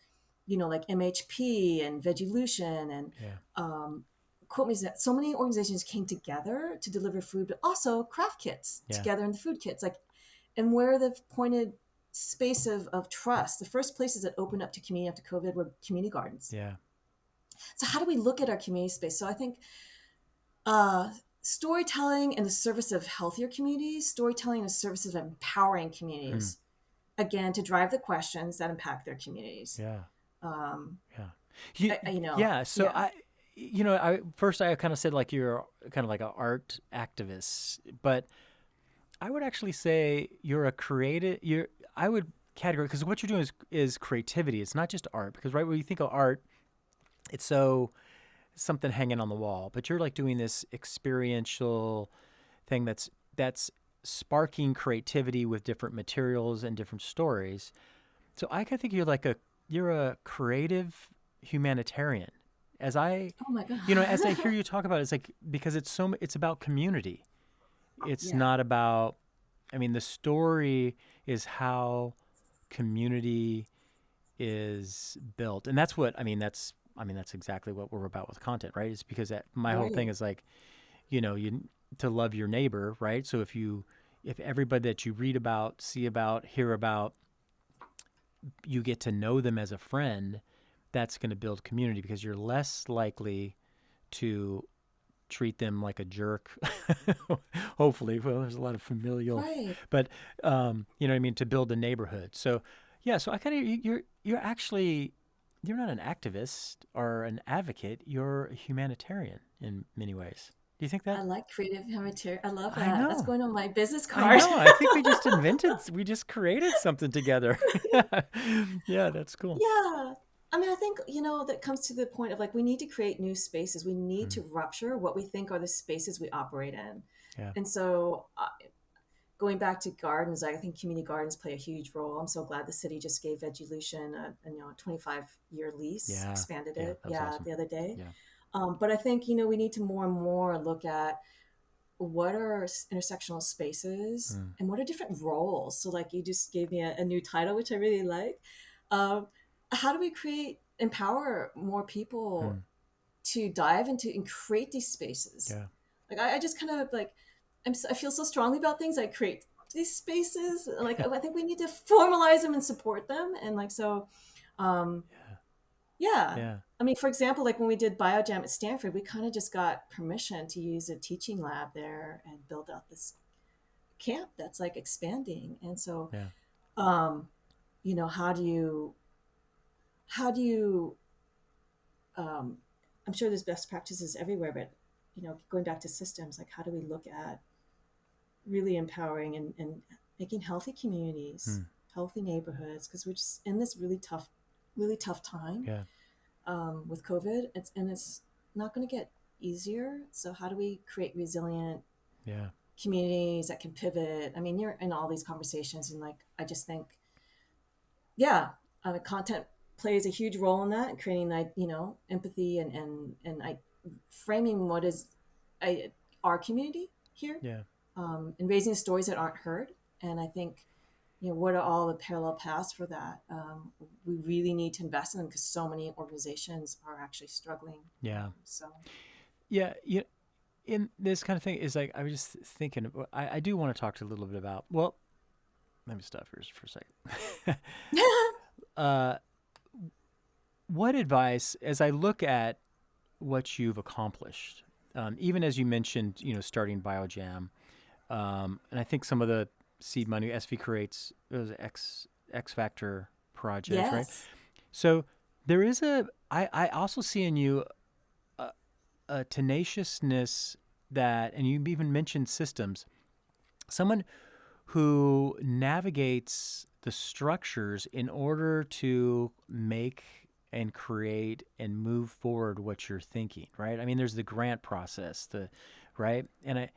Speaker 2: like MHP and Vegilution and
Speaker 1: Yeah.
Speaker 2: quote me that so many organizations came together to deliver food, but also craft kits
Speaker 1: Yeah.
Speaker 2: together in the food kits. Like, and where they've pointed space of trust. The first places that opened up to community after COVID were community gardens.
Speaker 1: Yeah.
Speaker 2: So how do we look at our community space? So I think storytelling in the service of healthier communities, storytelling in the service of empowering
Speaker 1: Mm,
Speaker 2: communities, again, to drive the questions that impact their communities.
Speaker 1: yeah.
Speaker 2: Um,
Speaker 1: Yeah. You, yeah. So
Speaker 2: yeah.
Speaker 1: I kind of said like you're kind of like an art activist, but I would actually say you're a creative. I would categorize because what you're doing is creativity. It's not just art because right when you think of art, it's something hanging on the wall, but you're like doing this experiential thing that's sparking creativity with different materials and different stories. So I kind of think you're a creative humanitarian. As I,
Speaker 2: Oh my God.
Speaker 1: as I hear you talk about it, it's like because it's about community. It's
Speaker 2: Yeah.
Speaker 1: not about. I mean, the story is how community is built, and that's what I mean. That's exactly what we're about with content, right? It's because my whole thing
Speaker 2: Right.
Speaker 1: is like, you to love your neighbor, right? So if everybody that you read about, see about, hear about, you get to know them as a friend, that's going to build community because you're less likely to treat them like a jerk. Hopefully, well, there's a lot of familial,
Speaker 2: Right.
Speaker 1: but you know what I mean, to build a neighborhood. So yeah, so I kind of you're actually you're not an activist or an advocate. You're a humanitarian in many ways. Do you think that?
Speaker 2: I like creative material. I love
Speaker 1: I
Speaker 2: that. That's
Speaker 1: know.
Speaker 2: going on my business
Speaker 1: I
Speaker 2: card.
Speaker 1: know. I think we just created something together. Yeah. Yeah, that's cool.
Speaker 2: Yeah. I mean, I think, that comes to the point of like, we need to create new spaces. We need
Speaker 1: Mm.
Speaker 2: to rupture what we think are the spaces we operate in.
Speaker 1: Yeah.
Speaker 2: And so, going back to gardens, I think community gardens play a huge role. I'm so glad the city just gave Edulution a 25-year lease,
Speaker 1: Yeah.
Speaker 2: expanded
Speaker 1: Yeah.
Speaker 2: it,
Speaker 1: That was awesome.
Speaker 2: the other day.
Speaker 1: Yeah.
Speaker 2: But I think, we need to more and more look at what are intersectional spaces
Speaker 1: Mm.
Speaker 2: and what are different roles. So like you just gave me a new title, which I really like. Um, how do we empower more people
Speaker 1: Mm.
Speaker 2: to dive into and create these spaces?
Speaker 1: Yeah.
Speaker 2: Like I just kind of like, I feel so strongly about things. I create these spaces. Like I think we need to formalize them and support them. And like, so, um,
Speaker 1: Yeah.
Speaker 2: yeah.
Speaker 1: Yeah.
Speaker 2: I mean, for example, like when we did BioJam at Stanford, we kind of just got permission to use a teaching lab there and build out this camp that's like expanding. And so,
Speaker 1: Yeah.
Speaker 2: um, how do you, um, I'm sure there's best practices everywhere, but, going back to systems, like how do we look at really empowering and making healthy communities,
Speaker 1: Mm.
Speaker 2: healthy neighborhoods? Because we're just in this really tough time
Speaker 1: Yeah.
Speaker 2: with COVID. It's not going to get easier. So how do we create resilient
Speaker 1: Yeah.
Speaker 2: communities that can pivot? I mean, you're in all these conversations, and like I just think, yeah, content plays a huge role in that, creating that empathy and framing what is I, our community here,
Speaker 1: Yeah.
Speaker 2: and raising stories that aren't heard. And I think what are all the parallel paths for that? We really need to invest in them because so many organizations are actually struggling.
Speaker 1: Yeah.
Speaker 2: So
Speaker 1: Yeah. Yeah. In this kind of thing is like I was just thinking. I do want to talk to a little bit about. Well, let me stop here for a second. uh, what advice, as I look at what you've accomplished, even as you mentioned, starting BioJam, and I think some of the seed money SV creates those X Factor projects, right?
Speaker 2: yes,
Speaker 1: So there is I also see in you a tenaciousness that, and you even mentioned systems, someone who navigates the structures in order to make and create and move forward what you're thinking, right? I mean, there's the grant process, right? And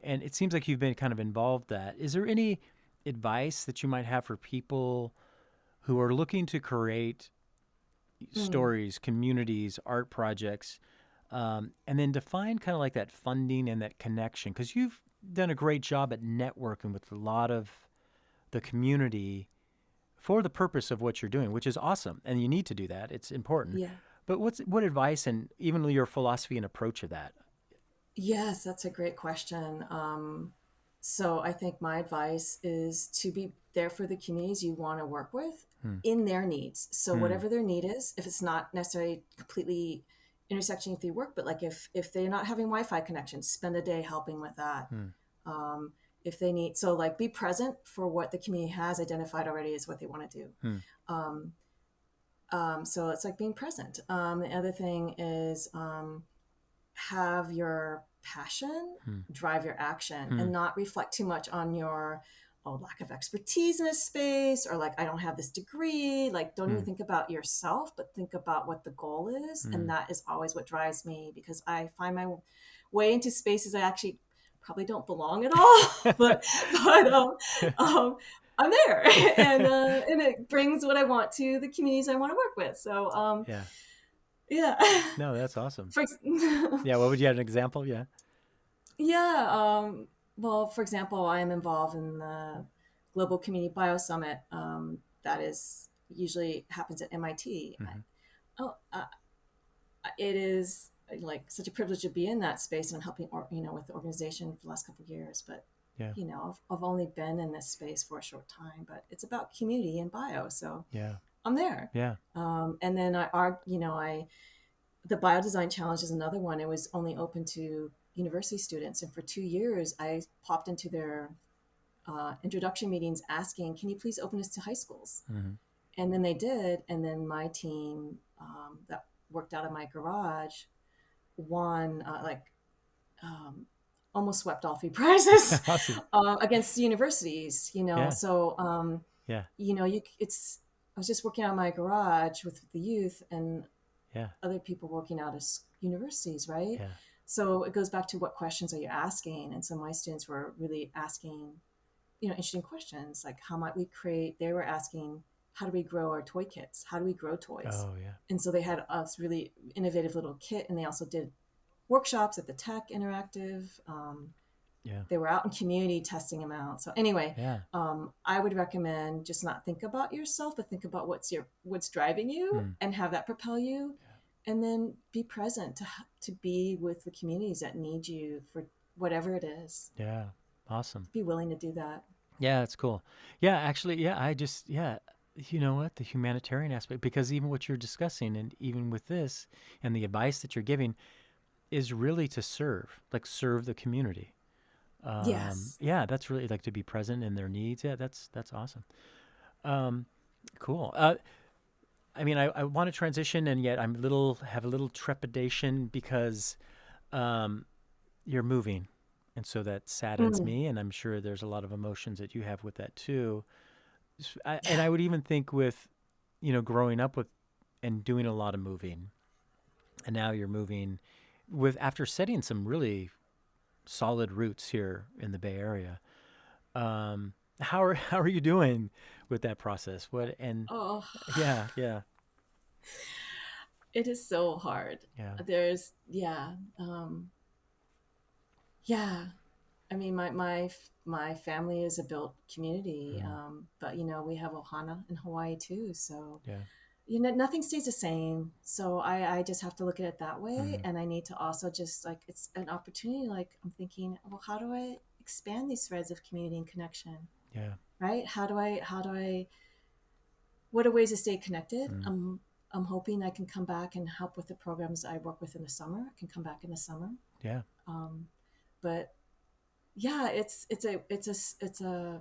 Speaker 1: it seems like you've been kind of involved that. Is there any advice that you might have for people who are looking to create
Speaker 2: mm,
Speaker 1: stories, communities, art projects, and then define kind of like that funding and that connection? Because you've done a great job at networking with a lot of the community for the purpose of what you're doing, which is awesome. And you need to do that. It's important.
Speaker 2: yeah.
Speaker 1: But what advice and even your philosophy and approach of that?
Speaker 2: Yes, that's a great question. So I think my advice is to be there for the communities you want to work with
Speaker 1: Hmm.
Speaker 2: in their needs. So
Speaker 1: Hmm.
Speaker 2: whatever their need is, if it's not necessarily completely intersecting with your work, but like if they're not having Wi-Fi connections, spend a day helping with that.
Speaker 1: Hmm.
Speaker 2: Um, if they need, so like be present for what the community has identified already as what they want to do.
Speaker 1: Hmm.
Speaker 2: Um, so it's like being present. The other thing is have your passion
Speaker 1: Hmm.
Speaker 2: drive your action
Speaker 1: Hmm.
Speaker 2: and not reflect too much on your lack of expertise in a space, or like I don't have this degree. Like don't even
Speaker 1: Hmm.
Speaker 2: think about yourself, but think about what the goal is.
Speaker 1: Hmm.
Speaker 2: And that is always what drives me, because I find my way into spaces I actually probably don't belong at all. but um, I'm there, and it brings what I want to the communities I want to work with. So
Speaker 1: Yeah.
Speaker 2: yeah.
Speaker 1: No, that's awesome.
Speaker 2: For,
Speaker 1: Yeah. What would you have an example? Yeah.
Speaker 2: yeah. Well, for example, I am involved in the Global Community Bio Summit. That is usually happens at MIT.
Speaker 1: Mm-hmm.
Speaker 2: Oh, it is like such a privilege to be in that space and helping, with the organization for the last couple of years. But
Speaker 1: Yeah.
Speaker 2: I've only been in this space for a short time. But it's about community and bio, so
Speaker 1: Yeah.
Speaker 2: I'm there.
Speaker 1: Yeah.
Speaker 2: And then the bio design challenge is another one. It was only open to university students, and for 2 years I popped into their introduction meetings asking, can you please open this to high schools?
Speaker 1: Mm-hmm.
Speaker 2: And then they did, and then my team that worked out of my garage won like almost swept all three prizes
Speaker 1: Awesome.
Speaker 2: against universities.
Speaker 1: Yeah.
Speaker 2: So
Speaker 1: Yeah.
Speaker 2: it's. I was just working on my garage with the youth and
Speaker 1: Yeah.
Speaker 2: other people working out of universities, right?
Speaker 1: Yeah.
Speaker 2: So it goes back to what questions are you asking? And so my students were really asking, interesting questions like how might we create? They were asking, how do we grow our toy kits? How do we grow toys?
Speaker 1: Oh, yeah.
Speaker 2: And so they had a really innovative little kit, and they also did workshops at the Tech Interactive.
Speaker 1: Yeah.
Speaker 2: They were out in community testing them out. So anyway,
Speaker 1: Yeah.
Speaker 2: I would recommend just not think about yourself, but think about what's driving you,
Speaker 1: Mm.
Speaker 2: and have that propel you, and then be present to be with the communities that need you for whatever it is.
Speaker 1: Yeah. Awesome.
Speaker 2: Be willing to do that.
Speaker 1: Yeah, that's cool. Yeah, actually, you know what? The humanitarian aspect, because even what you're discussing and even with this and the advice that you're giving is really to serve the community.
Speaker 2: Yes.
Speaker 1: Yeah, that's really like to be present in their needs. Yeah, that's awesome. Cool. I mean, I want to transition, and yet have a little trepidation because you're moving, and so that saddens
Speaker 2: Mm.
Speaker 1: me. And I'm sure there's a lot of emotions that you have with that too. And I would even think with, growing up with and doing a lot of moving, and now you're moving with after setting some really solid roots here in the Bay Area. How are you doing with that process? What and
Speaker 2: Oh,
Speaker 1: yeah, yeah,
Speaker 2: it is so hard.
Speaker 1: yeah.
Speaker 2: There's, yeah. Yeah. I mean, my family is a built community,
Speaker 1: Mm,
Speaker 2: but we have Ohana in Hawaii too. So
Speaker 1: yeah.
Speaker 2: nothing stays the same. So I just have to look at it that way,
Speaker 1: Mm,
Speaker 2: and I need to also just like it's an opportunity. Like I'm thinking, well, how do I expand these threads of community and connection?
Speaker 1: yeah.
Speaker 2: Right? How do I? What are ways to stay connected?
Speaker 1: Mm,
Speaker 2: I'm hoping I can come back and help with the programs I work with in the summer. I can come back in the summer,
Speaker 1: yeah.
Speaker 2: um, but yeah, it's a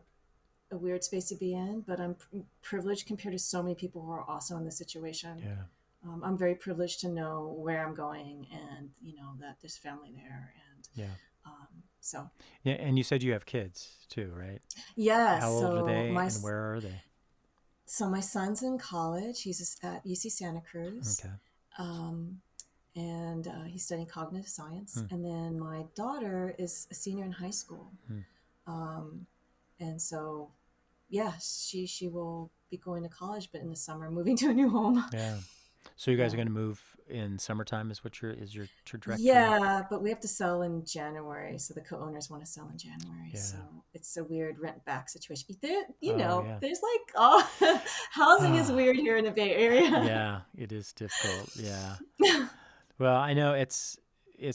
Speaker 2: weird space to be in, but I'm privileged compared to so many people who are also in this situation.
Speaker 1: Yeah.
Speaker 2: I'm very privileged to know where I'm going, and that there's family there, and
Speaker 1: Yeah.
Speaker 2: so
Speaker 1: Yeah. And you said you have kids too, right?
Speaker 2: yeah.
Speaker 1: How old are they and where are they?
Speaker 2: So my son's in college. He's at UC Santa Cruz,
Speaker 1: Okay.
Speaker 2: um, and he's studying cognitive science.
Speaker 1: Mm,
Speaker 2: And then my daughter is a senior in high school,
Speaker 1: mm,
Speaker 2: um, and so yeah, she will be going to college, but in the summer moving to a new home.
Speaker 1: yeah. So you guys are
Speaker 2: Yeah.
Speaker 1: going to move in summertime is your trajectory?
Speaker 2: Yeah, but we have to sell in January, so the co-owners want to sell in January. So
Speaker 1: Yeah.
Speaker 2: it's a weird rent back situation.
Speaker 1: Oh, yeah.
Speaker 2: There's like housing is
Speaker 1: Ah,
Speaker 2: weird here in the Bay Area.
Speaker 1: yeah, it is difficult. Yeah. Well, I know it's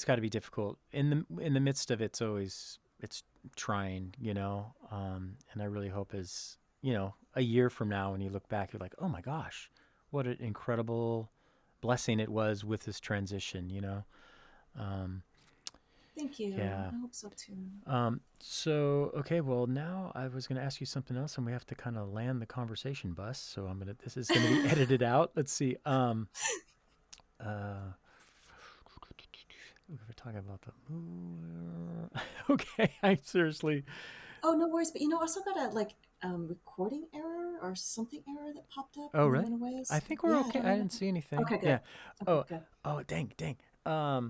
Speaker 1: got to be difficult in the midst of it's trying, and I really hope a year from now when you look back, you're like, oh my gosh, what an incredible blessing it was with this transition. Um,
Speaker 2: Thank you.
Speaker 1: yeah.
Speaker 2: I hope so too.
Speaker 1: So okay, well now I was going to ask you something else, and we have to kind of land the conversation, Bus. So this is going to be edited out. Let's see. Uh, we were talking about the moon. Okay, I seriously.
Speaker 2: Oh, no worries. But I also got a like recording error or something error that popped up
Speaker 1: Oh,
Speaker 2: and then
Speaker 1: really?
Speaker 2: went away.
Speaker 1: I
Speaker 2: So,
Speaker 1: think we're
Speaker 2: yeah, I
Speaker 1: okay.
Speaker 2: don't
Speaker 1: I
Speaker 2: know.
Speaker 1: didn't see anything.
Speaker 2: Okay,
Speaker 1: Yeah.
Speaker 2: good. Okay,
Speaker 1: Oh,
Speaker 2: good.
Speaker 1: oh, dang, dang. Oh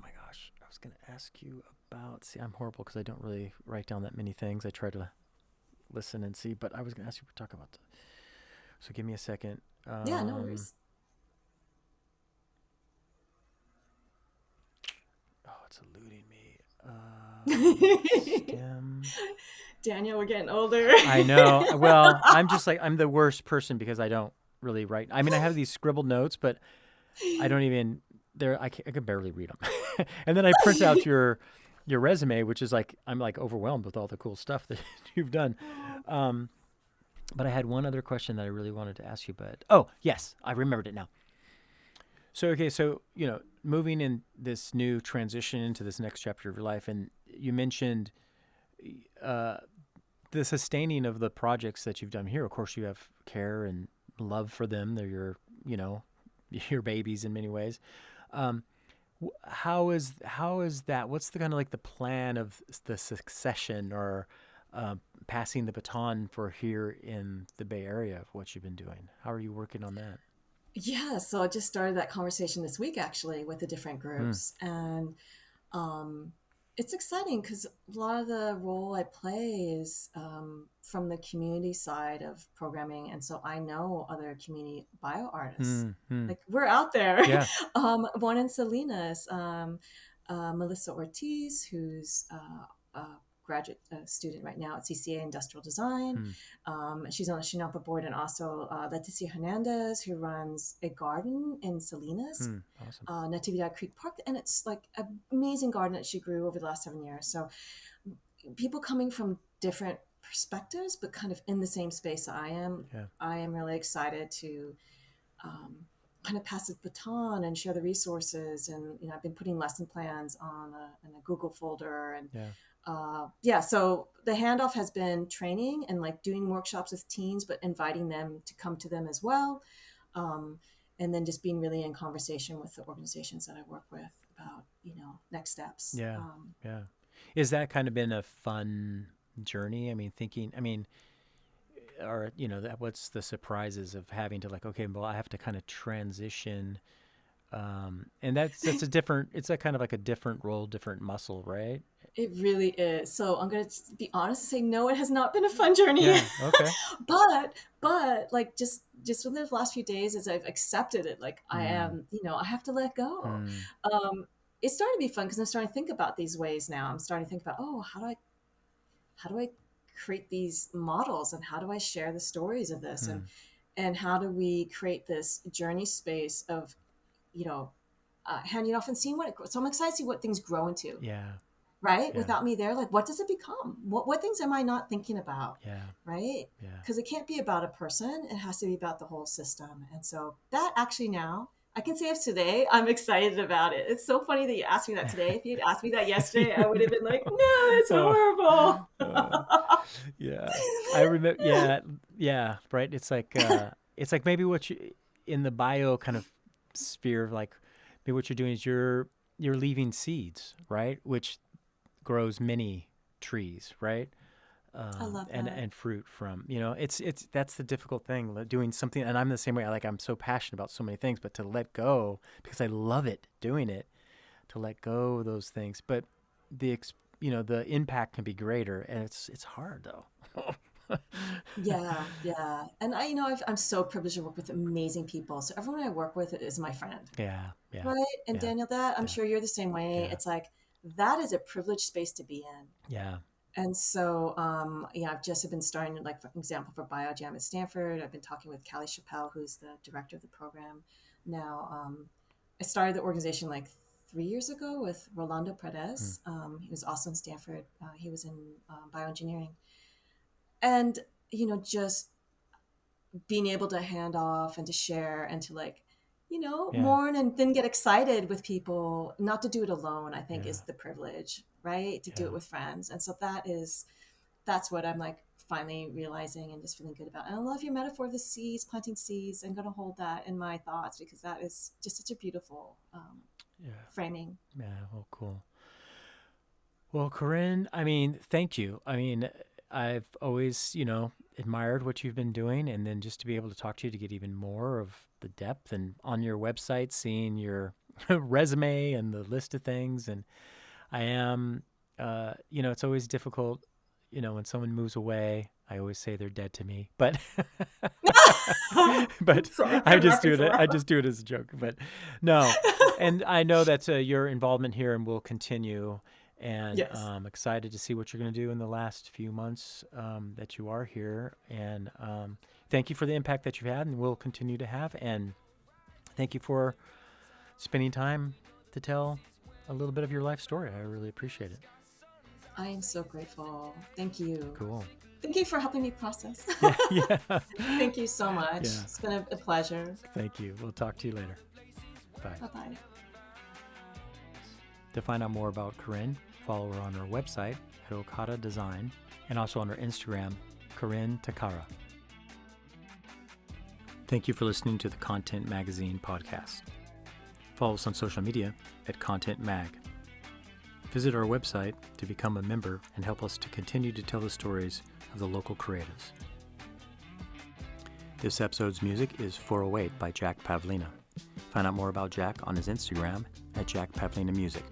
Speaker 1: my gosh, I was gonna ask you about. See, I'm horrible because I don't really write down that many things. I try to listen and see, but I was gonna ask you to talk about. So give me a second.
Speaker 2: Yeah, no worries.
Speaker 1: Oh, it's eluding me. Stem.
Speaker 2: Daniel, we're getting older.
Speaker 1: I know. Well, I'm the worst person because I don't really write. I mean, I have these scribbled notes, but I don't even I can barely read them. And then I print out your resume, which is like I'm like overwhelmed with all the cool stuff that you've done. Um, but I had one other question that I really wanted to ask you. But oh yes, I remembered it now. So okay, so moving in this new transition into this next chapter of your life, and you mentioned uh, the sustaining of the projects that you've done here. Of course, you have care and love for them. They're your babies in many ways. Um, How is that? What's the kind of like the plan of the succession or passing the baton for here in the Bay Area of what you've been doing? How are you working on that?
Speaker 2: Yeah, so I just started that conversation this week actually with the different
Speaker 1: Mm,
Speaker 2: groups, and um, it's exciting because a lot of the role I play is from the community side of programming, and so I know other community bio artists.
Speaker 1: mm, mm.
Speaker 2: Like we're out there.
Speaker 1: Yeah.
Speaker 2: One in Salinas, Melissa Ortiz, who's a graduate student right now at CCA Industrial Design.
Speaker 1: Mm,
Speaker 2: She's on the Shinapa board, and also Leticia Hernandez, who runs a garden in Salinas,
Speaker 1: awesome.
Speaker 2: Natividad Creek Park, and it's like an amazing garden that she grew over the last 7 years. So people coming from different perspectives, but kind of in the same space
Speaker 1: Yeah.
Speaker 2: I am really excited to um, kind of pass the baton and share the resources. And I've been putting lesson plans in a Google folder, and
Speaker 1: Yeah.
Speaker 2: so the handoff has been training and like doing workshops with teens, but inviting them to come to them as well. Um, and then just being really in conversation with the organizations that I work with about, next steps.
Speaker 1: Yeah. Yeah. Is that kind of been a fun journey? Or, what's the surprises of having to like, okay, well, I have to kind of transition. And that's a different, it's a kind of like a different role, different muscle, right?
Speaker 2: It really is. So I'm going to be honest and say, no, it has not been a fun journey.
Speaker 1: Yeah. Okay.
Speaker 2: but like just within the last few days, as I've accepted it, like I am, I have to let go.
Speaker 1: Mm,
Speaker 2: It's starting to be fun because I'm starting to think about these ways now. I'm starting to think about, oh, how do I create these models, and how do I share the stories of this, and how do we create this journey space of, handing off and seeing what it grows. So I'm excited to see what things grow into.
Speaker 1: yeah.
Speaker 2: Right?
Speaker 1: Yeah.
Speaker 2: Without me there, like what does it become? What things am I not thinking about?
Speaker 1: Yeah.
Speaker 2: Right?
Speaker 1: Yeah.
Speaker 2: Because it can't be about a person. It has to be about the whole system. And so that actually now I can say of today, I'm excited about it. It's so funny that you asked me that today. If you'd asked me that yesterday, I would have been like, no, it's horrible.
Speaker 1: Yeah. I remember. Yeah. Yeah. Right. It's like maybe what you in the bio kind of sphere of like maybe what you're doing is you're leaving seeds, right? Which grows many trees, right?
Speaker 2: I love
Speaker 1: and
Speaker 2: that.
Speaker 1: and fruit from, it's that's the difficult thing, doing something. And I'm the same way. I'm so passionate about so many things, but to let go, because I love it doing it, to let go of those things. But the impact can be greater, and it's hard though.
Speaker 2: Yeah, yeah. And I'm so privileged to work with amazing people. So everyone I work with is my friend.
Speaker 1: Yeah. Yeah.
Speaker 2: Right? And
Speaker 1: Yeah.
Speaker 2: Daniel, that I'm
Speaker 1: Yeah.
Speaker 2: sure you're the same way.
Speaker 1: Yeah.
Speaker 2: It's like that is a privileged space to be in.
Speaker 1: Yeah.
Speaker 2: And so, I've just been starting, like, for example, for BioJam at Stanford. I've been talking with Callie Chappelle, who's the director of the program now. I started the organization like 3 years ago with Rolando Perez. He was also in Stanford. He was in bioengineering. And, just being able to hand off and to share and to like,
Speaker 1: Yeah.
Speaker 2: mourn and then get excited with people, not to do it alone, I think
Speaker 1: Yeah.
Speaker 2: is the privilege, right? To do
Speaker 1: Yeah.
Speaker 2: it with friends. And so that's what I'm like finally realizing and just feeling good about. And I love your metaphor of the seeds, planting seeds. I'm going to hold that in my thoughts because that is just such a beautiful
Speaker 1: Yeah.
Speaker 2: framing.
Speaker 1: Yeah. Well, cool. Well, Corinne, thank you. I've always, admired what you've been doing, and then just to be able to talk to you to get even more of the depth, and on your website, seeing your resume and the list of things. And I am, it's always difficult, when someone moves away. I always say they're dead to me, but but
Speaker 2: Sorry,
Speaker 1: I just do it. I just do it as a joke, but no. And I know that your involvement here and will continue. And
Speaker 2: Yes.
Speaker 1: I'm excited to see what you're going to do in the last few months that you are here. And thank you for the impact that you've had and will continue to have. And thank you for spending time to tell a little bit of your life story. I really appreciate it.
Speaker 2: I am so grateful. Thank you.
Speaker 1: Cool.
Speaker 2: Thank you for helping me process.
Speaker 1: Yeah.
Speaker 2: Thank you so much.
Speaker 1: Yeah.
Speaker 2: It's been a pleasure.
Speaker 1: Thank you. We'll talk to you later. Bye.
Speaker 2: Bye-bye.
Speaker 1: To find out more about Corinne, follow her on her website at Okada Design, and also on her Instagram, Corinne Takara. Thank you for listening to the Content Magazine podcast. Follow us on social media at Content Mag. Visit our website to become a member and help us to continue to tell the stories of the local creatives. This episode's music is 408 by Jack Pavlina. Find out more about Jack on his Instagram at Jack Pavlina Music.